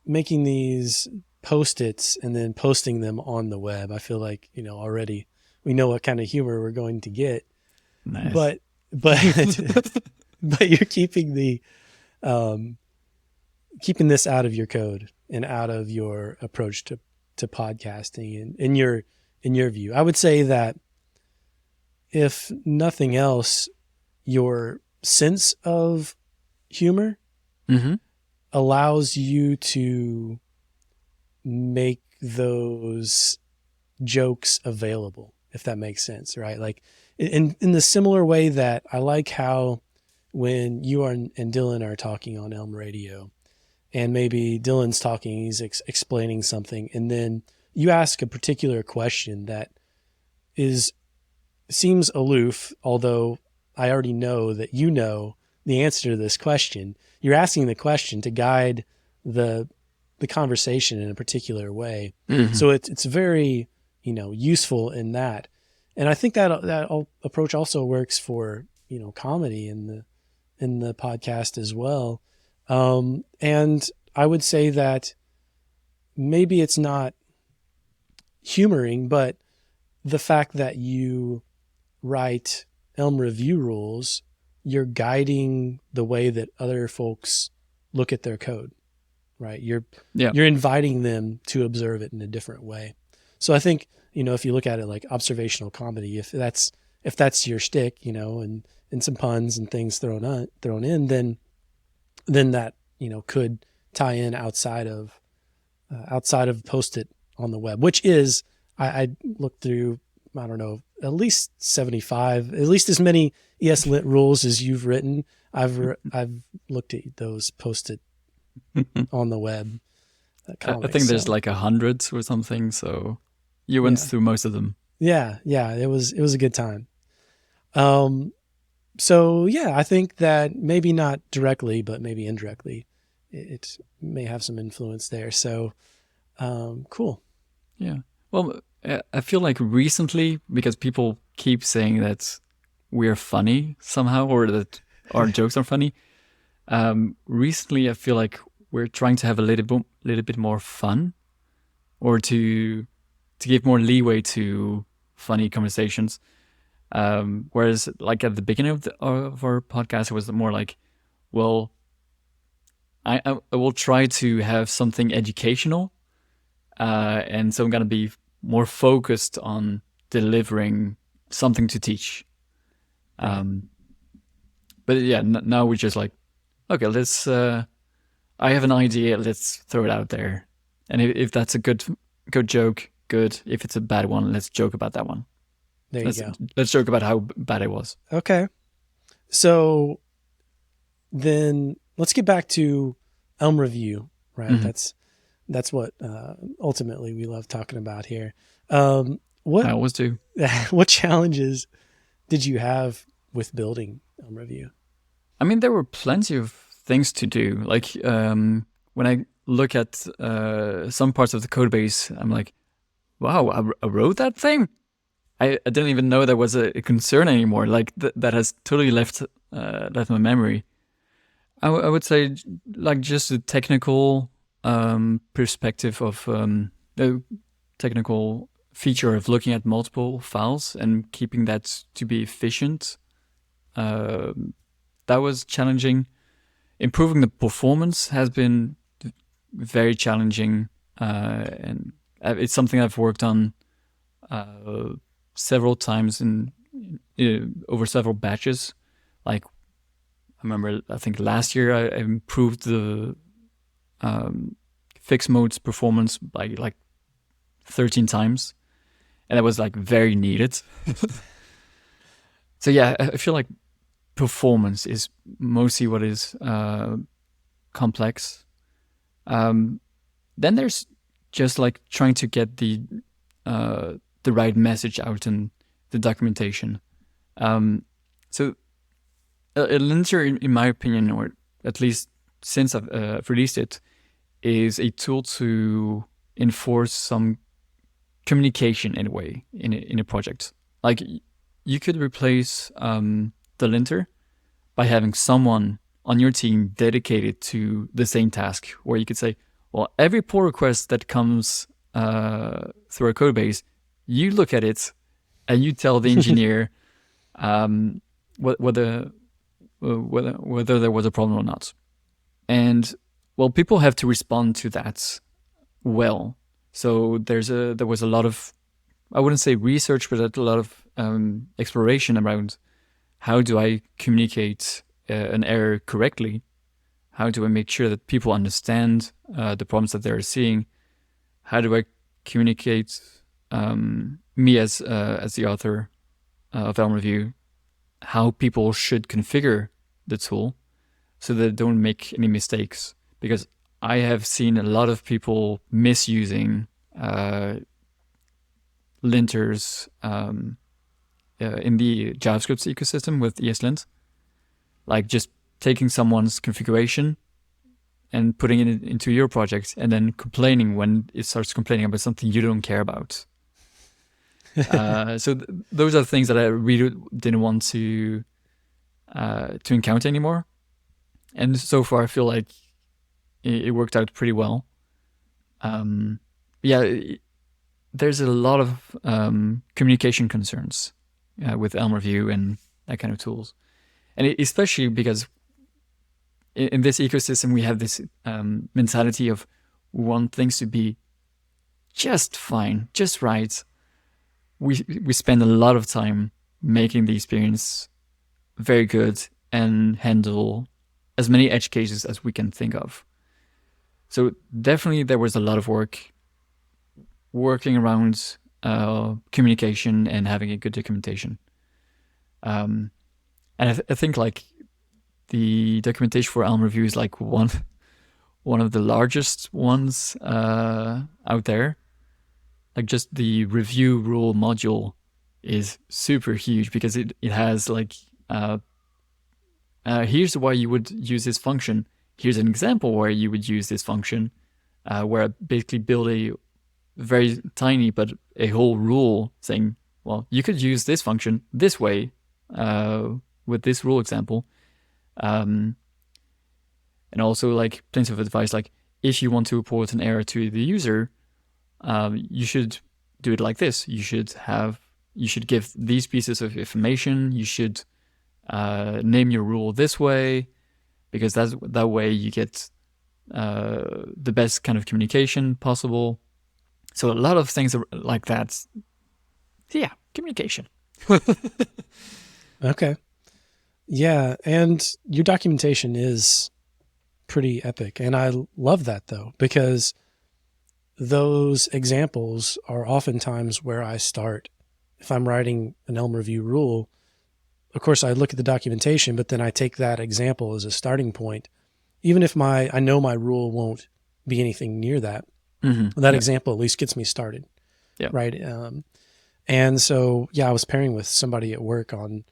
making these Post-its and then posting them on the web. I feel like, already we know what kind of humor we're going to get. Nice. But but you're keeping keeping this out of your code and out of your approach to podcasting, and in your view. I would say that if nothing else, your sense of humor allows you to make those jokes available, if that makes sense, right? Like in the similar way that I like how when you and Dylan are talking on Elm Radio, and maybe Dylan's talking, he's explaining something, and then you ask a particular question that seems aloof, although I already know that you know the answer to this question. You're asking the question to guide the conversation in a particular way. Mm-hmm. So it's very, useful in that. And I think that approach also works for, comedy in the podcast as well. And I would say that maybe it's not humoring, but the fact that you write Elm review rules, you're guiding the way that other folks look at their code, right? You're inviting them to observe it in a different way. So I think, if you look at it like observational comedy, if that's your shtick, and some puns and things thrown in, then that, could tie in outside of Post-it on the web, which is, I looked through, I don't know, at least 75, at least as many ESLint rules as you've written. I've looked at those Post-it on the web. I think there's like 100 or something. So you went through most of them. Yeah. It was a good time. So yeah, I think that maybe not directly, but maybe indirectly, it may have some influence there. So, cool. Yeah. Well, I feel like recently, because people keep saying that we're funny somehow, or that our jokes are funny. Recently, I feel like we're trying to have a little bit more fun, or to give more leeway to funny conversations. Whereas, like at the beginning of our podcast, it was more like well, I will try to have something educational, and so I'm gonna be more focused on delivering something to teach. Right. But yeah, now we're just like, okay, let's. I have an idea. Let's throw it out there, and if that's a good joke, good. If it's a bad one, let's joke about that one. There you go. Let's joke about how bad it was. Okay. So then let's get back to Elm Review, right? Mhm. That's what ultimately we love talking about here. I What always do. what challenges did you have with building Elm Review? I mean, there were plenty of things to do. Like when I look at some parts of the code base, I'm like, wow, I wrote that thing. I didn't even know there was a concern anymore. Like that has totally left my memory. I would say like just the technical perspective of the technical feature of looking at multiple files and keeping that to be efficient. That was challenging. Improving the performance has been very challenging, and it's something I've worked on several times in over several batches. Like I remember, I think last year I improved the fixed mode's performance by like 13 times, and that was like very needed. So yeah, I feel like performance is mostly what is complex. Then there's just like trying to get the right message out in the documentation. So a linter, in my opinion, or at least since I've released it, is a tool to enforce some communication in a way in a project. Like you could replace the linter by having someone on your team dedicated to the same task, where you could say, well, every pull request that comes through our code base, you look at it and you tell the engineer whether there was a problem or not. And well, people have to respond to that well. So there was a lot of, I wouldn't say research, but a lot of exploration around how do I communicate an error correctly? How do I make sure that people understand the problems that they're seeing? How do I communicate me as the author of Elm Review, how people should configure the tool so that they don't make any mistakes? Because I have seen a lot of people misusing linters in the JavaScript ecosystem with ESLint, like just taking someone's configuration and putting it into your project and then complaining when it starts complaining about something you don't care about. So those are things that I really didn't want to encounter anymore. And so far, I feel like it worked out pretty well. There's a lot of communication concerns with Elm Review and that kind of tools. And especially because in this ecosystem, we have this mentality of we want things to be just fine, just right. We spend a lot of time making the experience very good and handle as many edge cases as we can think of. So definitely there was a lot of working around communication and having a good documentation. And I think like the documentation for Elm Review is like one of the largest ones out there. Like just the review rule module is super huge because it has like here's why you would use this function. Here's an example where you would use this function, where I basically build a very tiny but a whole rule saying, well, you could use this function this way with this rule example. And also like plenty of advice, like if you want to report an error to the user, you should do it like this. You should give these pieces of information. You should name your rule this way. because that way you get the best kind of communication possible. So a lot of things are like that. Yeah, communication. Okay. Yeah, and your documentation is pretty epic. And I love that, though, because those examples are oftentimes where I start. If I'm writing an Elm review rule, of course, I look at the documentation, but then I take that example as a starting point. Even if I know my rule won't be anything near that, that example at least gets me started. Yeah. Right. And so, yeah, I was pairing with somebody at work on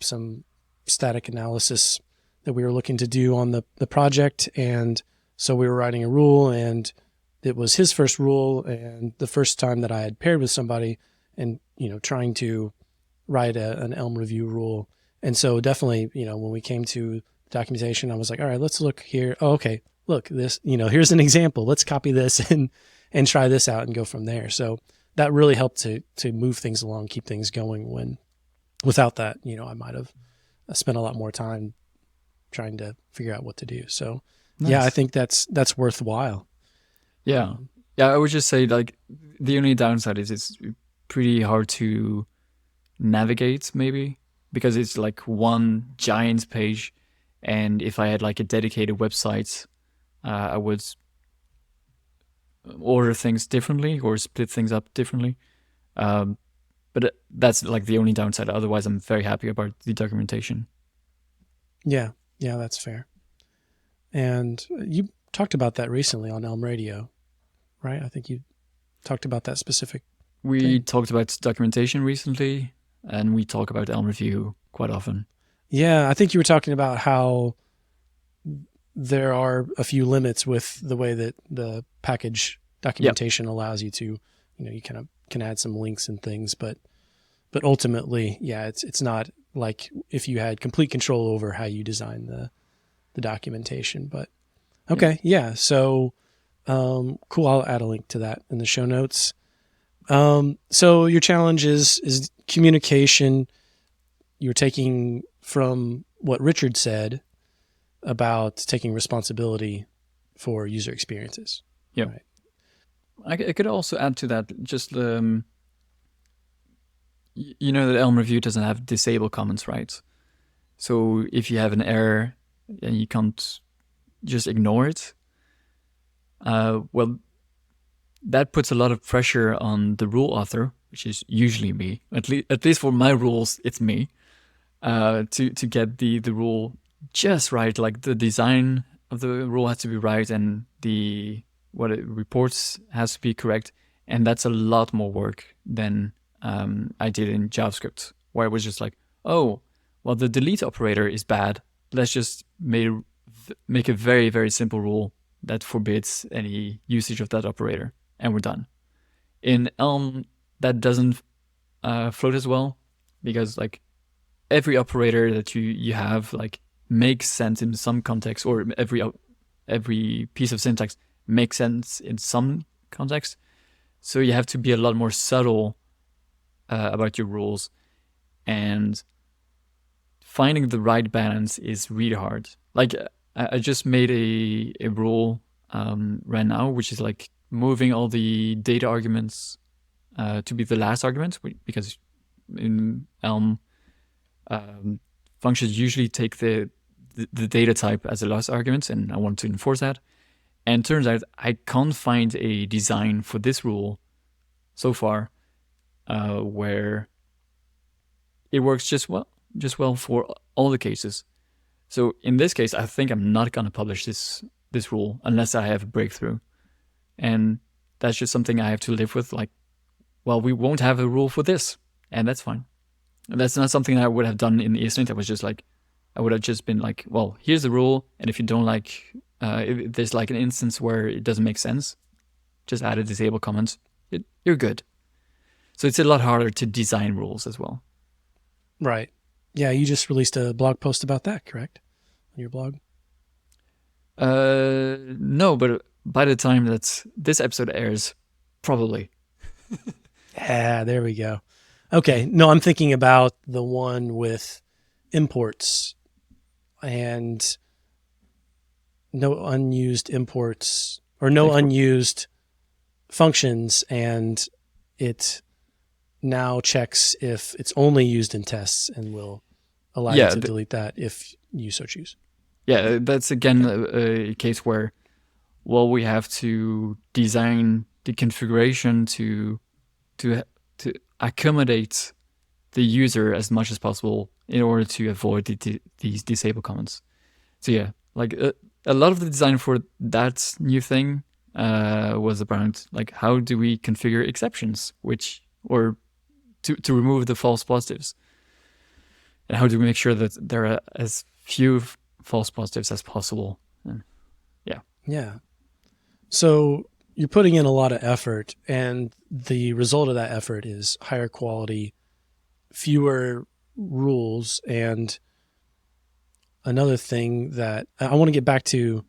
some static analysis that we were looking to do on the project. And so we were writing a rule, and it was his first rule and the first time that I had paired with somebody and, trying to write an Elm review rule. And so definitely, when we came to documentation, I was like, all right, let's look here. Oh, okay. Look, this, here's an example. Let's copy this and try this out and go from there. So that really helped to move things along, keep things going, when without that, I might have spent a lot more time trying to figure out what to do. So Nice. Yeah, I think that's worthwhile. Yeah. I would just say, like, the only downside is it's pretty hard to navigate, maybe, because it's like one giant page. And if I had like a dedicated website, I would order things differently or split things up differently. But that's like the only downside. Otherwise, I'm very happy about the documentation. Yeah, that's fair. And you talked about that recently on Elm Radio, right? I think you talked about that specific We thing. talked about documentation recently, and we talk about Elm Review quite often. Yeah, I think you were talking about how there are a few limits with the way that the package documentation allows you to, you kind of can add some links and things, but ultimately, yeah, it's not like if you had complete control over how you design the documentation. But okay, yeah. So cool. I'll add a link to that in the show notes. So your challenge is communication. You're taking from what Richard said about taking responsibility for user experiences. Yeah. Right. I could also add to that just that Elm Review doesn't have disable comments, right? So if you have an error and you can't just ignore it, well, that puts a lot of pressure on the rule author, which is usually me. At least for my rules, it's me. To get the rule just right, like the design of the rule has to be right, and what it reports has to be correct, and that's a lot more work than I did in JavaScript, where it was just like, oh, well, the delete operator is bad. Let's just make a very, very simple rule that forbids any usage of that operator, and we're done. In Elm, that doesn't float as well, because like every operator that you have like makes sense in some context, or every piece of syntax makes sense in some context. So you have to be a lot more subtle about your rules, and finding the right balance is really hard. Like I just made a rule right now, which is like moving all the data arguments to be the last argument, because in Elm, functions usually take the data type as the last argument, and I want to enforce that. And it turns out I can't find a design for this rule so far where it works just well for all the cases. So in this case, I think I'm not gonna publish this rule unless I have a breakthrough, and that's just something I have to live with. Like, well, we won't have a rule for this, and that's fine. And that's not something I would have done in ESLint. I would have just been like, well, here's the rule, and if you don't like, if there's like an instance where it doesn't make sense, just add a disable comment. You're good. So it's a lot harder to design rules as well. Right. Yeah, you just released a blog post about that, correct? On your blog? No, but by the time that this episode airs, probably. Yeah, there we go. Okay. No, I'm thinking about the one with imports and no unused imports or no unused functions, and it now checks if it's only used in tests and will allow you to delete that if you so choose. Yeah, that's again a case where, well, we have to design the configuration to accommodate the user as much as possible in order to avoid these disable comments. So yeah, like a lot of the design for that new thing was around like how do we configure exceptions, or to remove the false positives, and how do we make sure that there are as few false positives as possible. And yeah. So you're putting in a lot of effort, and the result of that effort is higher quality, fewer rules. And another thing that I want to get back to,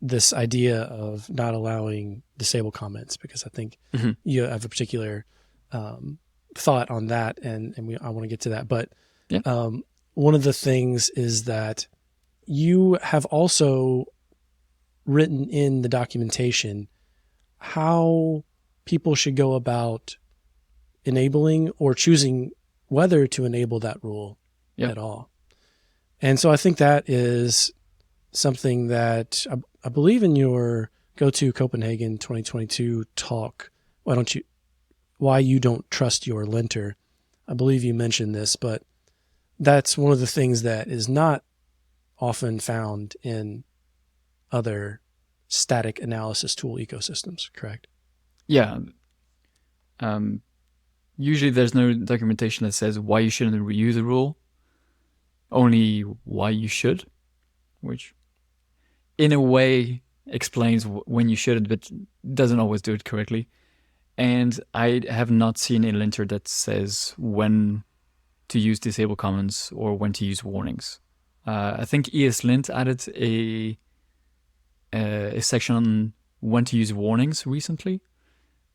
this idea of not allowing disable comments, because I think you have a particular thought on that, and I want to get to that. But one of the things is that you have also written in the documentation how people should go about enabling or choosing whether to enable that rule at all. And so I think that is something that I believe in your Go to Copenhagen 2022 talk. Why you don't trust your linter. I believe you mentioned this, but that's one of the things that is not often found in other static analysis tool ecosystems, correct? Yeah. Usually there's no documentation that says why you shouldn't reuse a rule, only why you should, which in a way explains when you shouldn't, but doesn't always do it correctly. And I have not seen a linter that says when to use disable comments or when to use warnings. I think ESLint added a section on when to use warnings recently,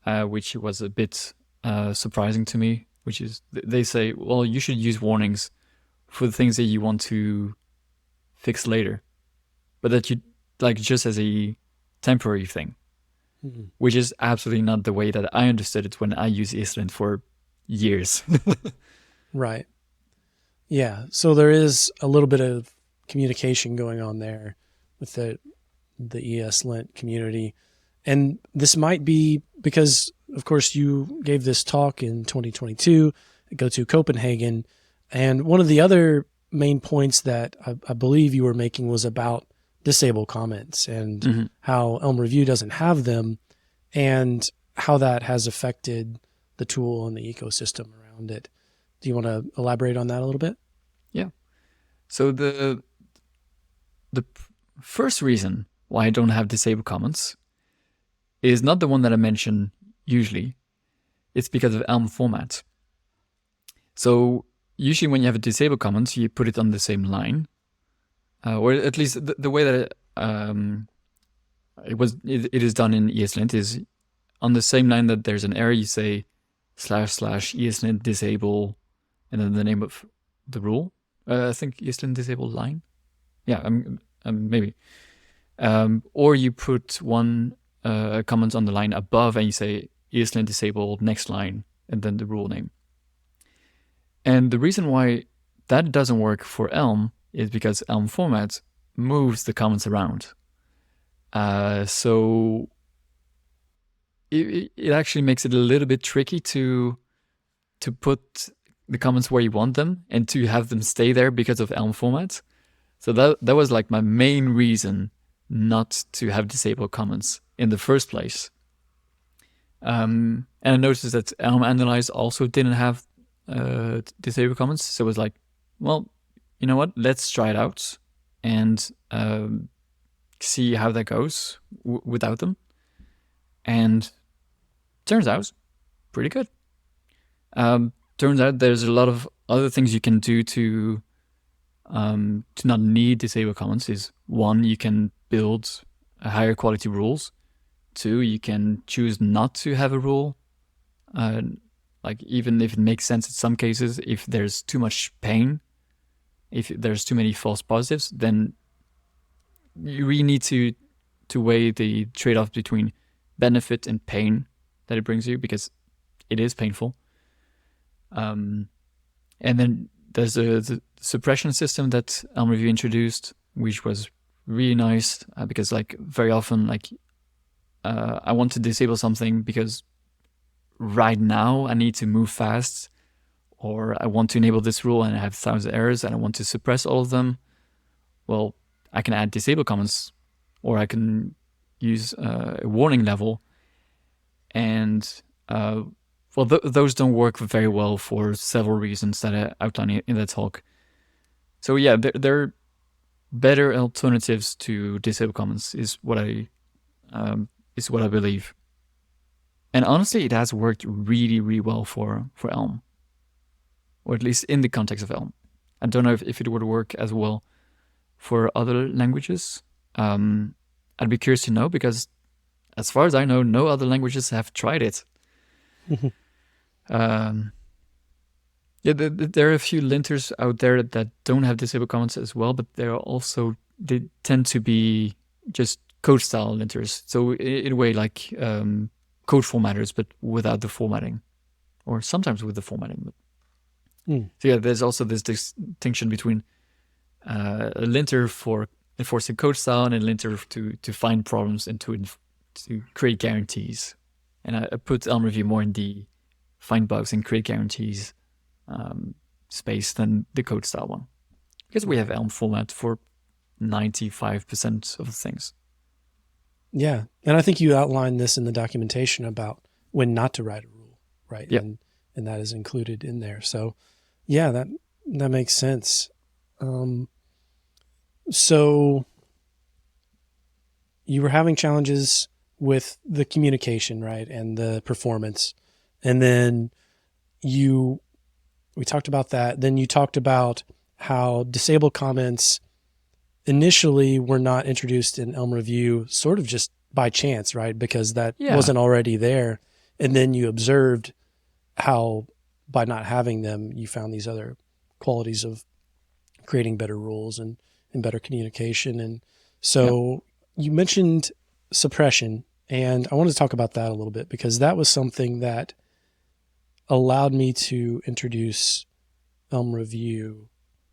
which was a bit surprising to me, which is they say, well, you should use warnings for the things that you want to fix later, but that you like just as a temporary thing, which is absolutely not the way that I understood it when I used ESLint for years. Right. Yeah. So there is a little bit of communication going on there with the ESLint community. And this might be because, of course, you gave this talk in 2022 at Go to Copenhagen. And one of the other main points that I believe you were making was about disable comments and how elm-review doesn't have them and how that has affected the tool and the ecosystem around it. Do you want to elaborate on that a little bit? Yeah. So the first reason why I don't have disable comments is not the one that I mention usually. It's because of Elm format. So usually when you have a disable comment, you put it on the same line, or at least the way that it is done in ESLint is on the same line that there's an error, you say / ESLint disable, and then the name of the rule. I think ESLint disable line. Yeah, maybe. Or you put one comment on the line above and you say ESLint disable next line and then the rule name. And the reason why that doesn't work for Elm is because Elm format moves the comments around. So it actually makes it a little bit tricky to put the comments where you want them and to have them stay there because of Elm format. So that was like my main reason not to have disabled comments in the first place. And I noticed that Elm Analyze also didn't have disabled comments. So it was like, well, you know what? Let's try it out and see how that goes without them. And turns out pretty good. Turns out there's a lot of other things you can do to not need disabled comments. Is one, you can build a higher quality rules. Two, you can choose not to have a rule. Like even if it makes sense in some cases, if there's too much pain, if there's too many false positives, then you really need to weigh the trade-off between benefit and pain that it brings you, because it is painful. And then there's the suppression system that elm-review introduced, which was really nice, because like very often, like I want to disable something because right now I need to move fast, or I want to enable this rule and I have 1,000 errors and I want to suppress all of them. Well, I can add disable comments, or I can use a warning level. And those don't work very well for several reasons that I outline in that talk. So yeah, there are better alternatives to disable comments, is what I believe. And honestly, it has worked really, really well for Elm, or at least in the context of Elm. I don't know if it would work as well for other languages. I'd be curious to know, because as far as I know, no other languages have tried it. Yeah, there are a few linters out there that don't have disable comments as well, but they tend to be just code style linters. So in a way, like code formatters, but without the formatting, or sometimes with the formatting. So yeah, there's also this distinction between a linter for enforcing code style and a linter to find problems and to create guarantees. And I put Elm Review more in the find bugs and create guarantees space than the code style one, because we have Elm format for 95% of the things. Yeah, and I think you outlined this in the documentation about when not to write a rule, right? Yeah. And that is included in there. So yeah, that makes sense. So you were having challenges with the communication, right, and the performance, and then we talked about that. Then you talked about how disable comments initially were not introduced in Elm Review sort of just by chance, right? Because that wasn't already there. And then you observed how by not having them, you found these other qualities of creating better rules and better communication. And so you mentioned suppression, and I wanted to talk about that a little bit, because that was something that allowed me to introduce Elm Review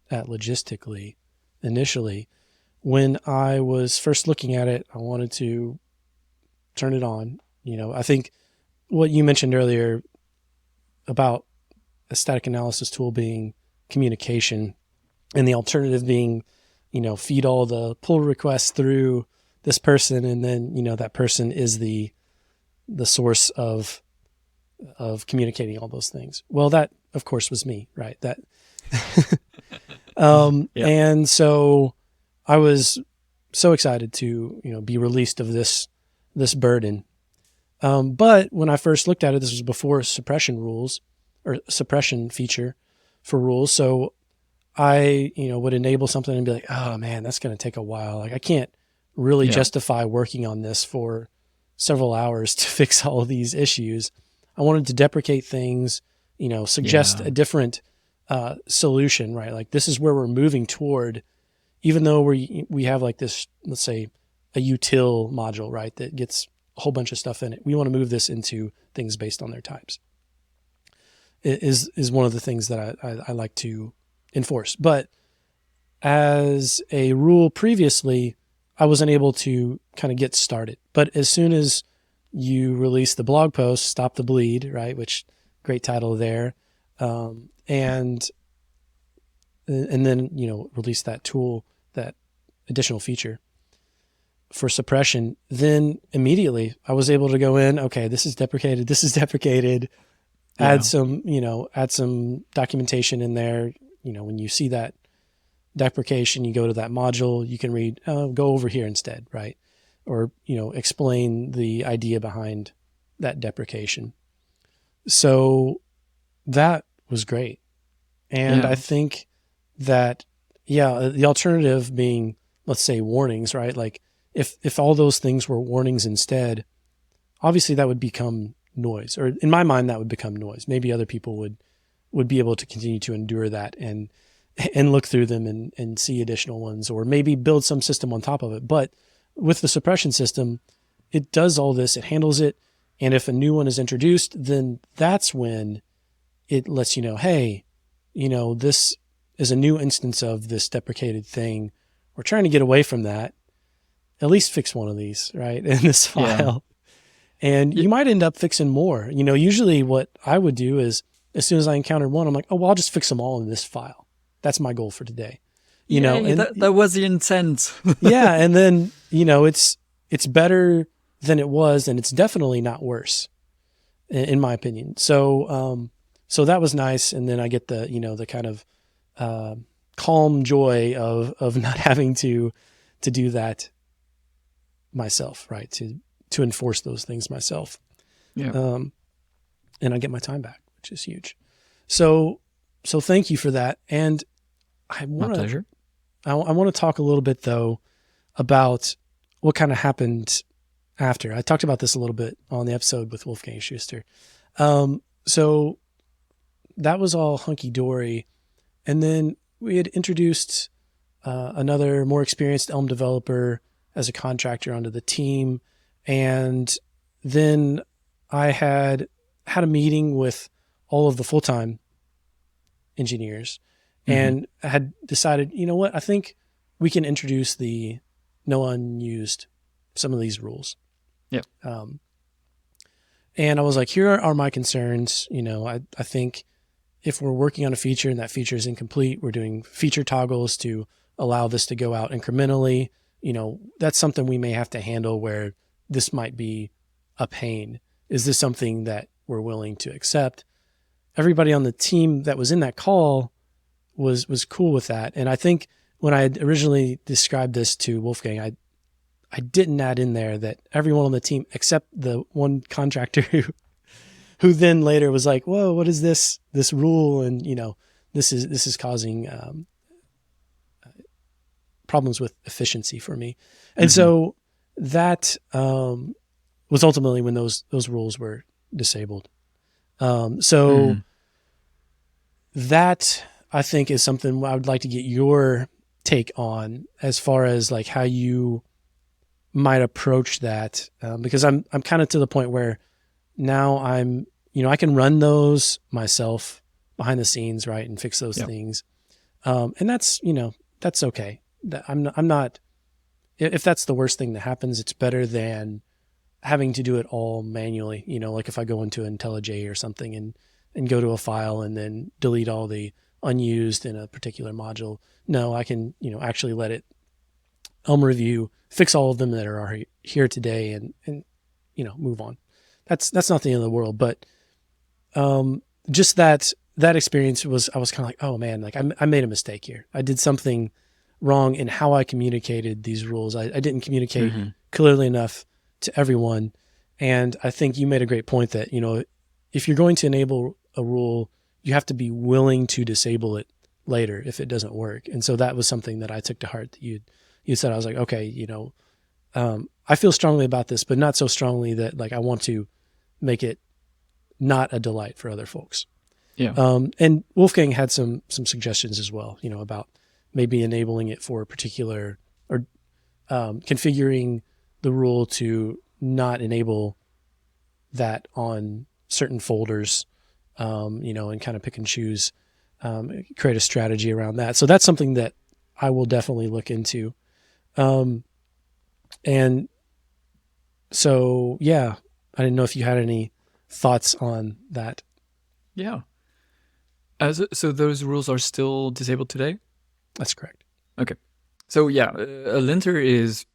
at Logistically initially. When I was first looking at it, I wanted to turn it on. I think what you mentioned earlier about a static analysis tool being communication, and the alternative being, feed all the pull requests through this person, and then, that person is the source of communicating all those things. Well, that of course was me, right? That, and so I was so excited to, be released of this burden. But when I first looked at it, this was before suppression rules or suppression feature for rules. So I, would enable something and be like, oh man, that's going to take a while. Like I can't really justify working on this for several hours to fix all of these issues. I wanted to deprecate things, suggest a different solution, right? Like this is where we're moving toward, even though we have like this, let's say a util module, right? That gets a whole bunch of stuff in it. We want to move this into things based on their types. It is one of the things that I like to enforce. But as a rule previously, I wasn't able to kind of get started. But as soon as you release the blog post, Stop the Bleed, right? Which great title there. And then, release that tool, that additional feature for suppression. Then immediately I was able to go in, okay, this is deprecated, add some documentation in there. When you see that deprecation, you go to that module, you can read, go over here instead, right? Or, explain the idea behind that deprecation. So that was great. And I think that, the alternative being, let's say, warnings, right? Like if all those things were warnings instead, obviously that would become noise, or in my mind, that would become noise. Maybe other people would be able to continue to endure that and and look through them and see additional ones, or maybe build some system on top of it. But with the suppression system, it does all this, it handles it. And if a new one is introduced, then that's when it lets you know, hey, this is a new instance of this deprecated thing. We're trying to get away from that. At least fix one of these, right, in this file. Yeah. And you might end up fixing more. Usually what I would do is, as soon as I encountered one, I'm like, oh, well, I'll just fix them all in this file. That's my goal for today. And that was the intent. Yeah. And then, it's better than it was, and it's definitely not worse in my opinion. So that was nice. And then I get the, the kind of, calm joy of not having to do that myself, right? To enforce those things myself. Yeah. And I get my time back, which is huge. So thank you for that. And My pleasure. I want to talk a little bit though about what kind of happened after. I talked about this a little bit on the episode with Wolfgang Schuster. So that was all hunky-dory. And then we had introduced another more experienced Elm developer as a contractor onto the team. And then I had a meeting with all of the full-time engineers and I had decided, you know what, I think we can introduce the NoUnused, some of these rules. Yeah. And I was like, here are my concerns. I think if we're working on a feature and that feature is incomplete, we're doing feature toggles to allow this to go out incrementally. That's something we may have to handle where this might be a pain. Is this something that we're willing to accept? Everybody on the team that was in that call was cool with that. And I think when I had originally described this to Wolfgang, I didn't add in there that everyone on the team, except the one contractor who then later was like, whoa, what is this rule? And, this is causing problems with efficiency for me. And so that was ultimately when those rules were disabled. That I think is something I would like to get your take on as far as like how you might approach that. Because I'm kind of to the point where now I can run those myself behind the scenes, right, and fix those things. And that's okay. I'm not, if that's the worst thing that happens, it's better than having to do it all manually. Like if I go into IntelliJ or something and go to a file and then delete all the unused in a particular module. No, I can, actually let it elm-review, fix all of them that are here today and move on. That's not the end of the world, but just that experience I was kind of like, oh man, like I made a mistake here. I did something wrong in how I communicated these rules. I didn't communicate clearly enough to everyone. And I think you made a great point that, if you're going to enable a rule, you have to be willing to disable it later if it doesn't work. And so that was something that I took to heart that you said. I was like, okay, I feel strongly about this, but not so strongly that like I want to make it not a delight for other folks. Yeah. And Wolfgang had some suggestions as well, about maybe enabling it for a particular or configuring the rule to not enable that on certain folders, and kind of pick and choose, create a strategy around that. So that's something that I will definitely look into. And so, yeah, I didn't know if you had any thoughts on that. Yeah. So those rules are still disabled today? That's correct. Okay. So yeah, a linter is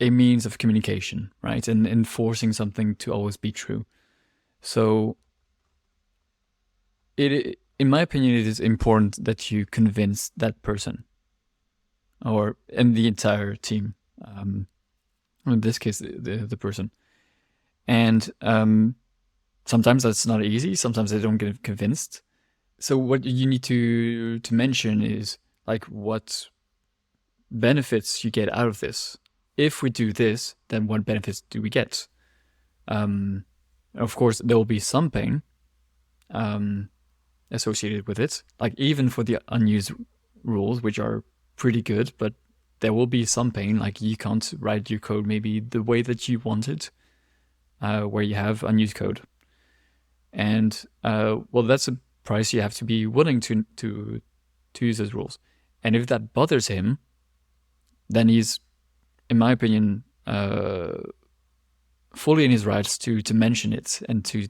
a means of communication, right? And enforcing something to always be true. So in my opinion, it is important that you convince that person and the entire team. In this case, the person. And sometimes that's not easy. Sometimes they don't get convinced. So what you need to mention is like what benefits you get out of this. If we do this, then what benefits do we get? Of course, there will be some pain associated with it. Like even for the unused rules which are pretty good, but there will be some pain, like you can't write your code maybe the way that you want it, where you have unused code. And well, that's a price you have to be willing to use those rules. And if that bothers him, then he's, in my opinion, fully in his rights to mention it and to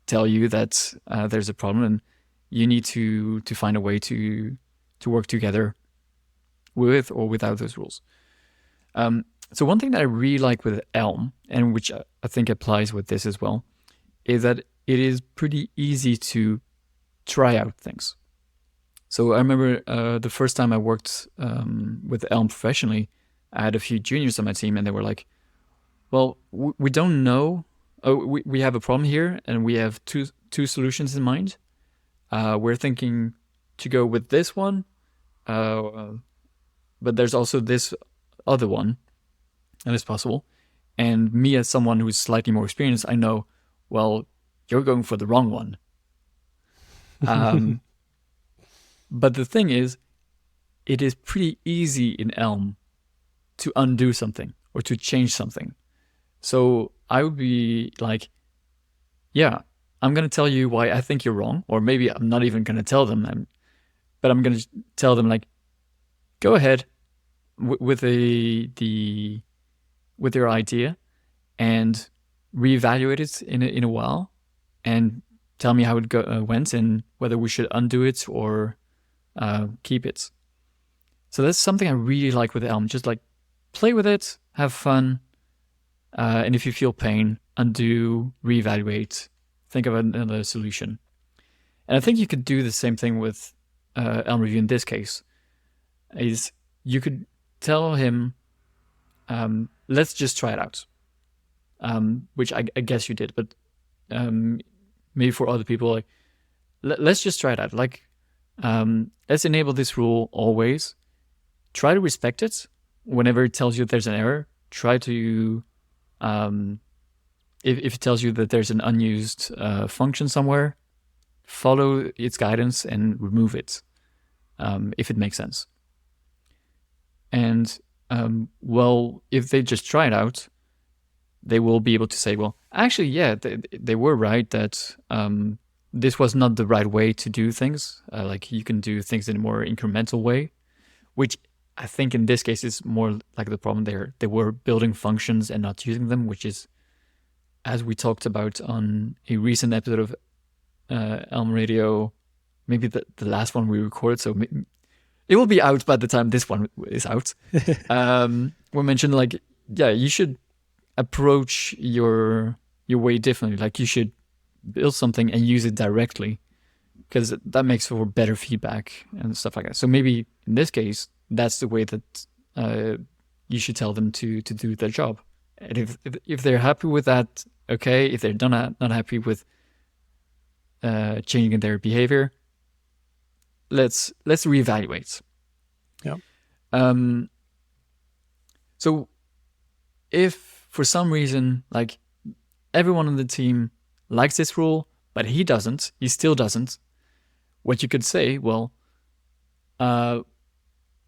tell you that there's a problem and you need to find a way to work together with or without those rules. So one thing that I really like with Elm, and which I think applies with this as well, is that it is pretty easy to try out things. So I remember the first time I worked with Elm professionally, I had a few juniors on my team and they were like, well, we don't know. We have a problem here and we have two solutions in mind. We're thinking to go with this one, but there's also this other one, and it's possible. And me, as someone who's slightly more experienced, I know, well, you're going for the wrong one. But the thing is, it is pretty easy in Elm to undo something or to change something. So I would be like, yeah, I'm going to tell you why I think you're wrong, or maybe I'm not even going to tell them, but I'm going to tell them like, go ahead with your idea and reevaluate it in a while, and tell me how it went and whether we should undo it or keep it. So that's something I really like with Elm. Just like play with it, have fun, and if you feel pain, undo, reevaluate, think of another solution. And I think you could do the same thing with Elm Review in this case. Is you could tell him, let's just try it out, which I guess you did, but maybe for other people, like let's just try it out. Like let's enable this rule always. Try to respect it. Whenever it tells you there's an error, try to if it tells you that there's an unused function somewhere, follow its guidance and remove it if it makes sense. And well, if they just try it out, they will be able to say, well, actually, yeah, they were right that this was not the right way to do things. Like you can do things in a more incremental way, which I think in this case is more like the problem there. They were building functions and not using them, which is, as we talked about on a recent episode of Elm Radio, maybe the last one we recorded, so it will be out by the time this one is out. We mentioned like, yeah, you should approach your way differently. Like you should build something and use it directly, because that makes for better feedback and stuff like that. So maybe in this case, that's the way that you should tell them to do their job. And if they're happy with that, okay. If they're not happy with changing their behavior, let's reevaluate. Yeah. So if for some reason, like everyone on the team likes this rule, but he still doesn't, what you could say, well,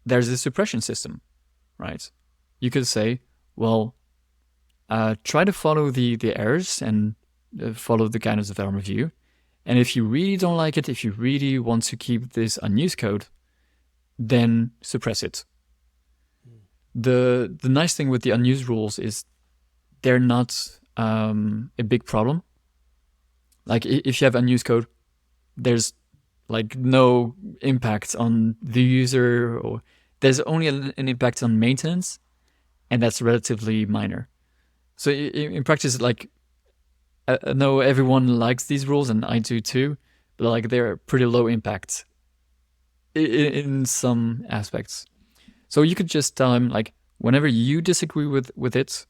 there's a suppression system, right? You could say, well, try to follow the errors and follow the guidance of Elm Review. And if you really don't like it, if you really want to keep this unused code, then suppress it. The nice thing with the unused rules is they're not a big problem. Like if you have unused code, there's like no impact on the user, or there's only an impact on maintenance, and that's relatively minor. So in practice, like I know everyone likes these rules, and I do too, but like they're pretty low impact in some aspects. So you could just tell him, like, whenever you disagree with it,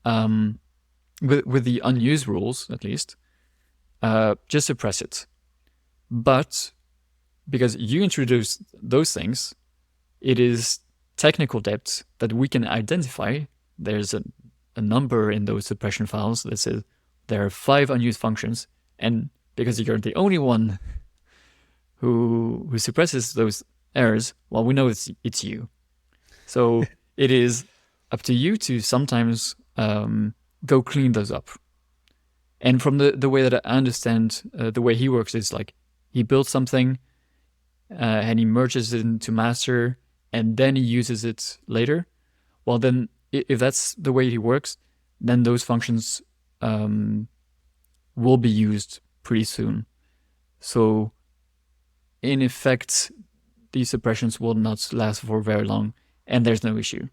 with the unused rules at least, just suppress it. But because you introduced those things, it is technical debt that we can identify. There's a number in those suppression files that says there are 5 unused functions, and because you're the only one who suppresses those errors, well, we know it's you. So it is up to you to sometimes go clean those up. And from the way that I understand the way he works is like he builds something and he merges it into master and then he uses it later. Well, then if that's the way he works, then those functions will be used pretty soon. So in effect, these suppressions will not last for very long and there's no issue.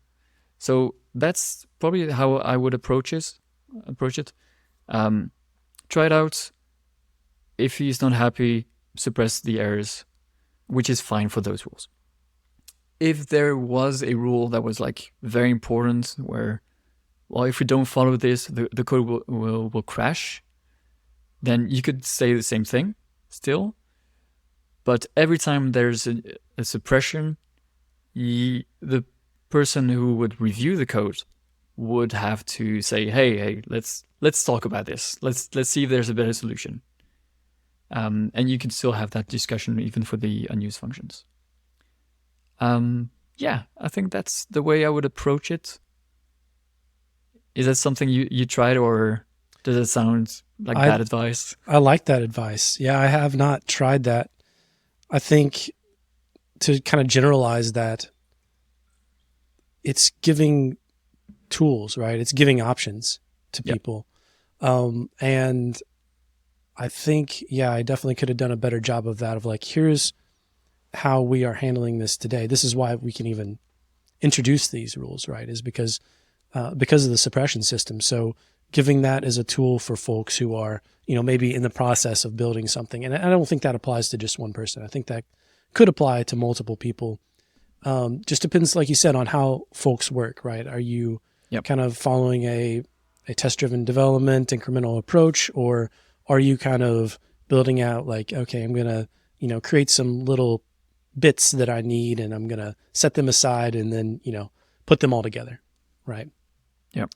So that's probably how I would approach it. Try it out. If he's not happy, suppress the errors, which is fine for those rules. If there was a rule that was like very important where, well, if we don't follow this, the code will crash, then you could say the same thing still. But every time there's a suppression, the person who would review the code would have to say, hey, let's talk about this. Let's see if there's a better solution. And you can still have that discussion even for the unused functions. Yeah, I think that's the way I would approach it. Is that something you tried, or does it sound like bad advice? I like that advice. Yeah, I have not tried that. I think to kind of generalize that, it's giving tools, right? It's giving options to people. And I think, I definitely could have done a better job of that, of like, here's how we are handling this today. This is why we can even introduce these rules, right? Is because of the suppression system. So giving that as a tool for folks who are, maybe in the process of building something. And I don't think that applies to just one person. I think that could apply to multiple people. Just depends, like you said, on how folks work, right? Are you kind of following a test-driven development, incremental approach, or are you kind of building out like, okay, I'm going to, create some little bits that I need and I'm going to set them aside and then, put them all together, right? Yep.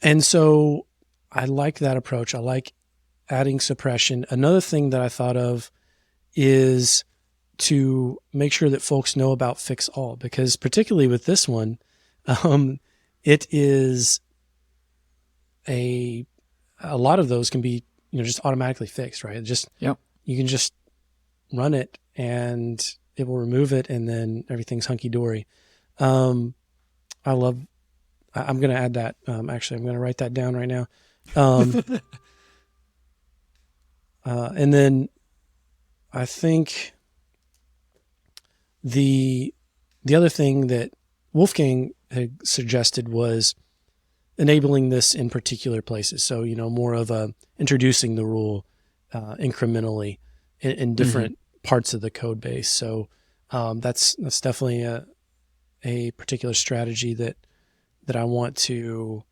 And so I like that approach. I like adding suppression. Another thing that I thought of is to make sure that folks know about fix all, because particularly with this one, it is a lot of those can be, just automatically fixed, right? You can just run it and it will remove it and then everything's hunky dory. I'm going to add that. Actually, I'm going to write that down right now. And then I think the other thing that Wolfgang had suggested was enabling this in particular places. So, more of introducing the rule incrementally in different parts of the code base. So that's definitely a particular strategy that I want to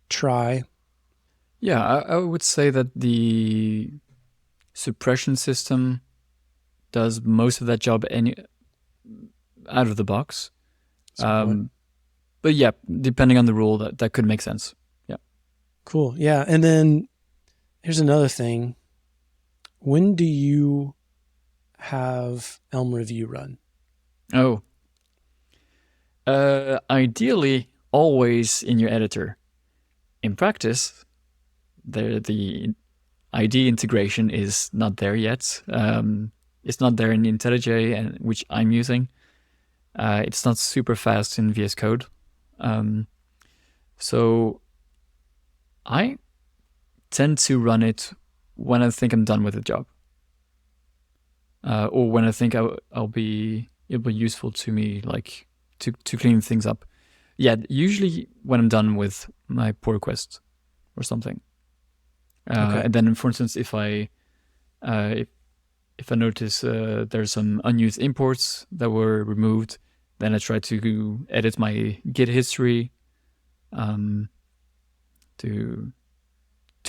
try. Yeah, I would say that the suppression system does most of that job out of the box. But yeah, depending on the rule, that could make sense. Yeah. Cool. Yeah. And then here's another thing. When do you have elm-review run? Oh. Ideally, always in your editor. In practice, the ID integration is not there yet. It's not there in IntelliJ, which I'm using. It's not super fast in VS Code. So I tend to run it when I think I'm done with the job. Or when I think it'll be useful to me, like to clean things up. Yeah, usually when I'm done with my pull request or something. Okay. And then, for instance, if I notice there's some unused imports that were removed, then I try to edit my Git history to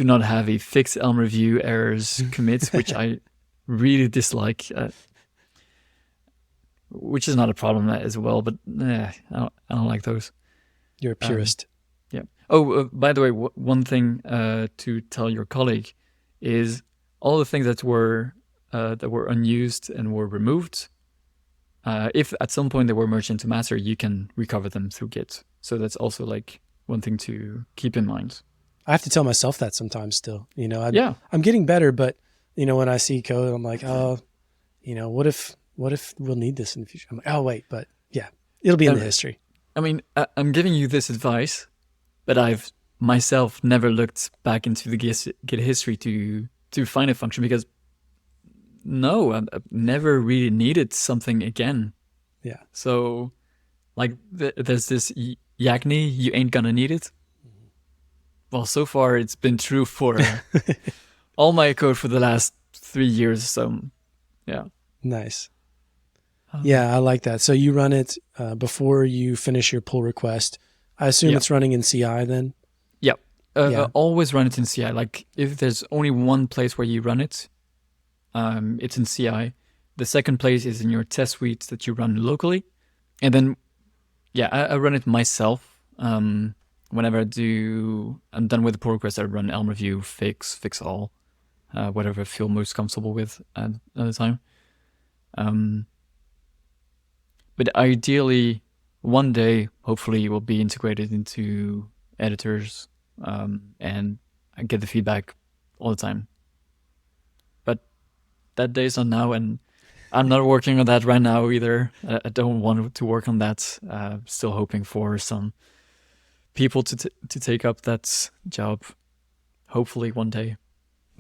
not have a fix elm-review errors commit, which I really dislike. Which is not a problem as well, but I don't like those. You're a purist. Yeah. Oh, by the way, one thing to tell your colleague is all the things that were unused and were removed. if at some point they were merged into master, you can recover them through Git. So that's also like one thing to keep in mind. I have to tell myself that sometimes still, Yeah. I'm getting better, but when I see code, I'm like, oh, what if we'll need this in the future? I'm like, oh wait, but yeah, it'll be in the history. I mean, I'm giving you this advice, but I've myself never looked back into the Git history to find a function because no, I've never really needed something again. Yeah. So like there's this Yagni, you ain't gonna need it. Well, so far it's been true for all my code for the last 3 years. So yeah. Nice. Yeah, I like that. So you run it before you finish your pull request. I assume it's running in CI then? Yep. Always run it in CI. Like if there's only one place where you run it, it's in CI. The second place is in your test suite that you run locally. And then, I run it myself. Whenever I'm done with the pull request, I run elm-review, fix all, whatever I feel most comfortable with at the time. But ideally, one day, hopefully, it will be integrated into editors, and I get the feedback all the time. But that day is not now, and I'm not working on that right now either. I don't want to work on that. Still hoping for some people to take up that job, hopefully one day.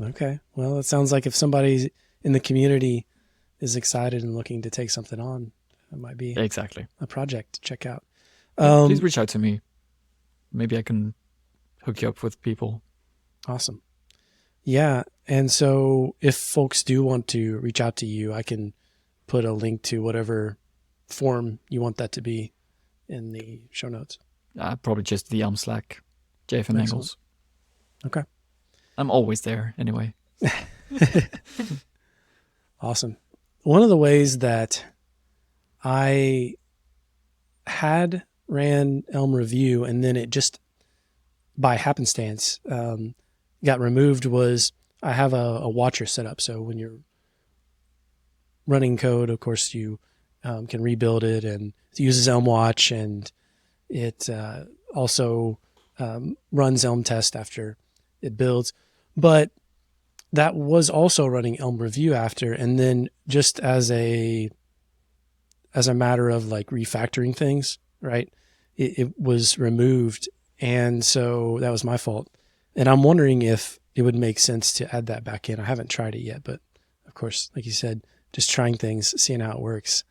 Okay. Well, it sounds like if somebody in the community is excited and looking to take something on, it might be exactly a project to check out. Please reach out to me. Maybe I can hook you up with people. Awesome. Yeah. And so if folks do want to reach out to you, I can put a link to whatever form you want that to be in the show notes. Probably just the Elm Slack, Jeroen Engels. Okay. I'm always there anyway. Awesome. One of the ways that I had ran Elm Review and then it just by happenstance got removed was I have a watcher set up. So when you're running code, of course, you can rebuild it, and it uses Elm Watch, and it also runs Elm Test after it builds. But that was also running Elm Review after, and then just as a matter of like refactoring things, right? It was removed, and so that was my fault. And I'm wondering if it would make sense to add that back in. I haven't tried it yet, but of course, like you said, just trying things, seeing how it works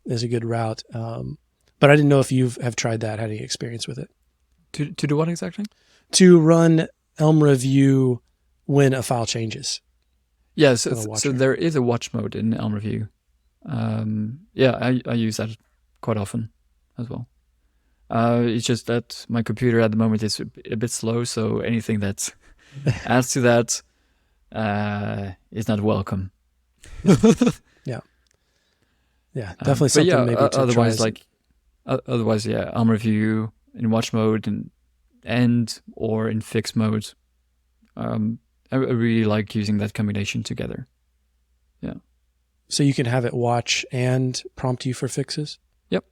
is a good route. But I didn't know if you have tried that, had any experience with it. To do what exactly? To run Elm Review when a file changes. Yeah, so there is a watch mode in Elm Review. I use that quite often as well. It's just that my computer at the moment is a bit slow, so anything that adds to that is not welcome. Yeah, definitely something maybe to otherwise, try. Elm Review in watch mode and or in fix mode. I really like using that combination together. Yeah. So you can have it watch and prompt you for fixes? Yep.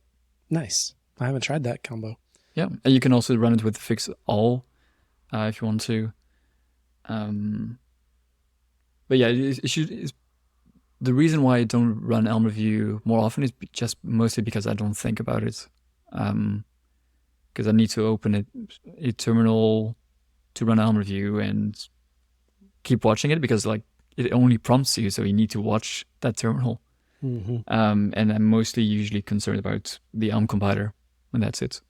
Nice. I haven't tried that combo. Yeah, and you can also run it with fix all if you want to. But yeah, the reason why I don't run Elm Review more often is just mostly because I don't think about it. Because I need to open a terminal to run Elm Review and keep watching it because like it only prompts you, so you need to watch that terminal. Mm-hmm. And I'm mostly usually concerned about the Elm compiler, and that's it.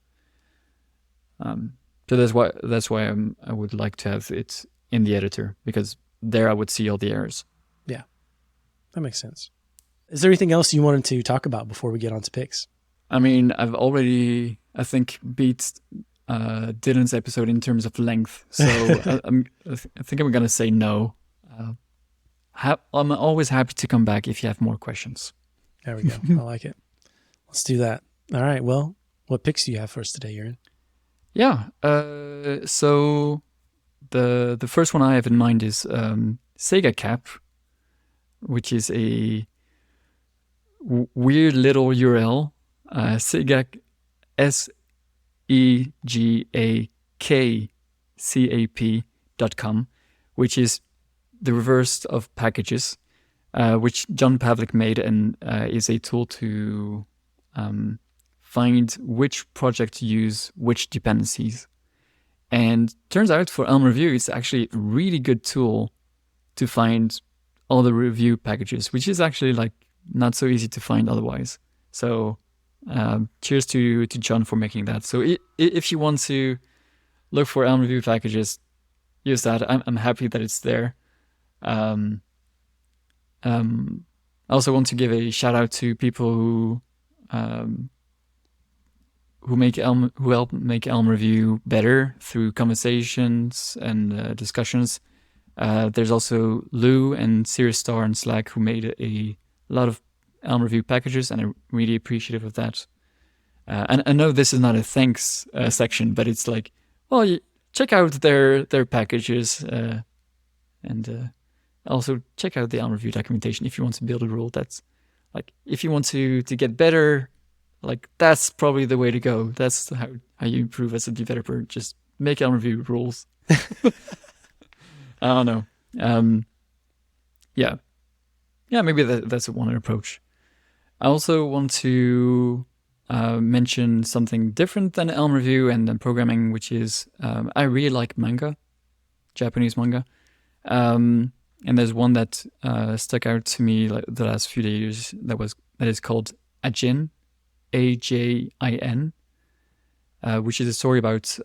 So that's why I would like to have it in the editor, because there I would see all the errors. Yeah, that makes sense. Is there anything else you wanted to talk about before we get on to picks? I mean, I've already, I think, beat Dylan's episode in terms of length, so I think I'm gonna say no. I'm always happy to come back if you have more questions. There we go. I like it. Let's do that. All right. Well, what picks do you have for us today, Jeroen? Yeah. So the first one I have in mind is Sega Cap, which is a weird little URL, segak, segakcap.com, which is the reverse of packages, which John Pavlik made, and is a tool to find which project to use which dependencies. And turns out for Elm Review, it's actually a really good tool to find all the review packages, which is actually like not so easy to find otherwise. So cheers to John for making that. So if you want to look for Elm Review packages, use that. I'm happy that it's there. I also want to give a shout out to people who help make Elm Review better through conversations and discussions. There's also Lou and Sirius Star on Slack who made a lot of Elm Review packages, and I'm really appreciative of that. And I know this is not a thanks section, but it's like, well, check out their packages, and also check out the Elm Review documentation if you want to build a rule. That's like, if you want to get better, like that's probably the way to go. That's how you improve as a developer. Just make Elm Review rules. I don't know. Yeah, maybe that's one approach. I also want to mention something different than Elm Review and then programming, which is I really like manga, Japanese manga. And there's one that stuck out to me like the last few days that is called Ajin, Ajin, which is a story about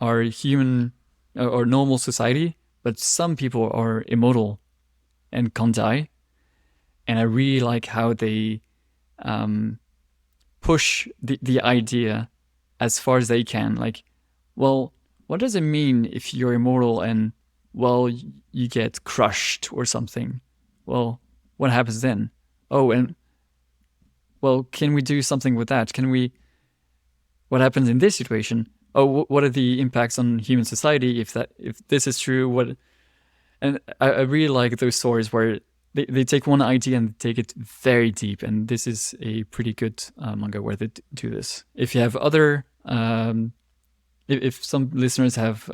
our human or normal society, but some people are immortal and can't die. And I really like how they push the idea as far as they can. Like, well, what does it mean if you're immortal and, well, you get crushed or something? Well, what happens then? Oh, and, well, can we do something with that? What happens in this situation? Oh, what are the impacts on human society if this is true? And I really like those stories where they take one idea and take it very deep, and this is a pretty good manga where they do this. If you have other, if some listeners have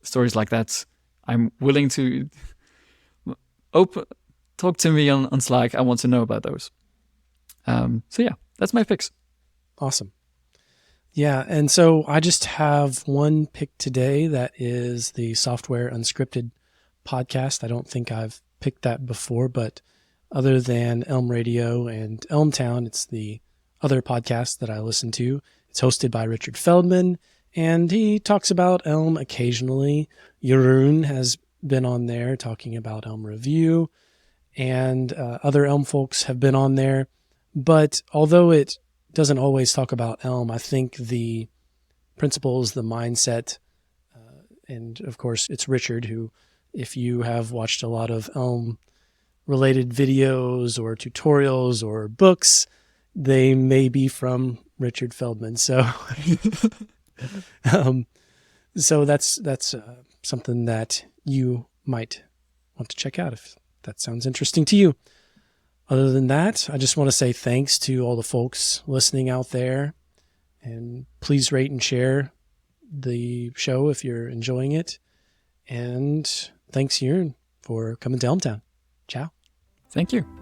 stories like that, I'm willing to talk to me on Slack. I want to know about those. So yeah, that's my picks. Awesome. Yeah, and so I just have one pick today that is the Software Unscripted podcast. I don't think I've picked that before, but other than Elm Radio and Elm Town, it's the other podcast that I listen to. It's hosted by Richard Feldman, and he talks about Elm occasionally. Jeroen has been on there talking about Elm Review, and other Elm folks have been on there. But although it doesn't always talk about Elm, I think the principles, the mindset, and of course it's Richard who, if you have watched a lot of Elm related videos or tutorials or books, they may be from Richard Feldman. So, so that's something that you might want to check out if that sounds interesting to you. Other than that, I just want to say thanks to all the folks listening out there, and please rate and share the show if you're enjoying it. And thanks, Jeroen, for coming to Elm Town. Ciao. Thank you.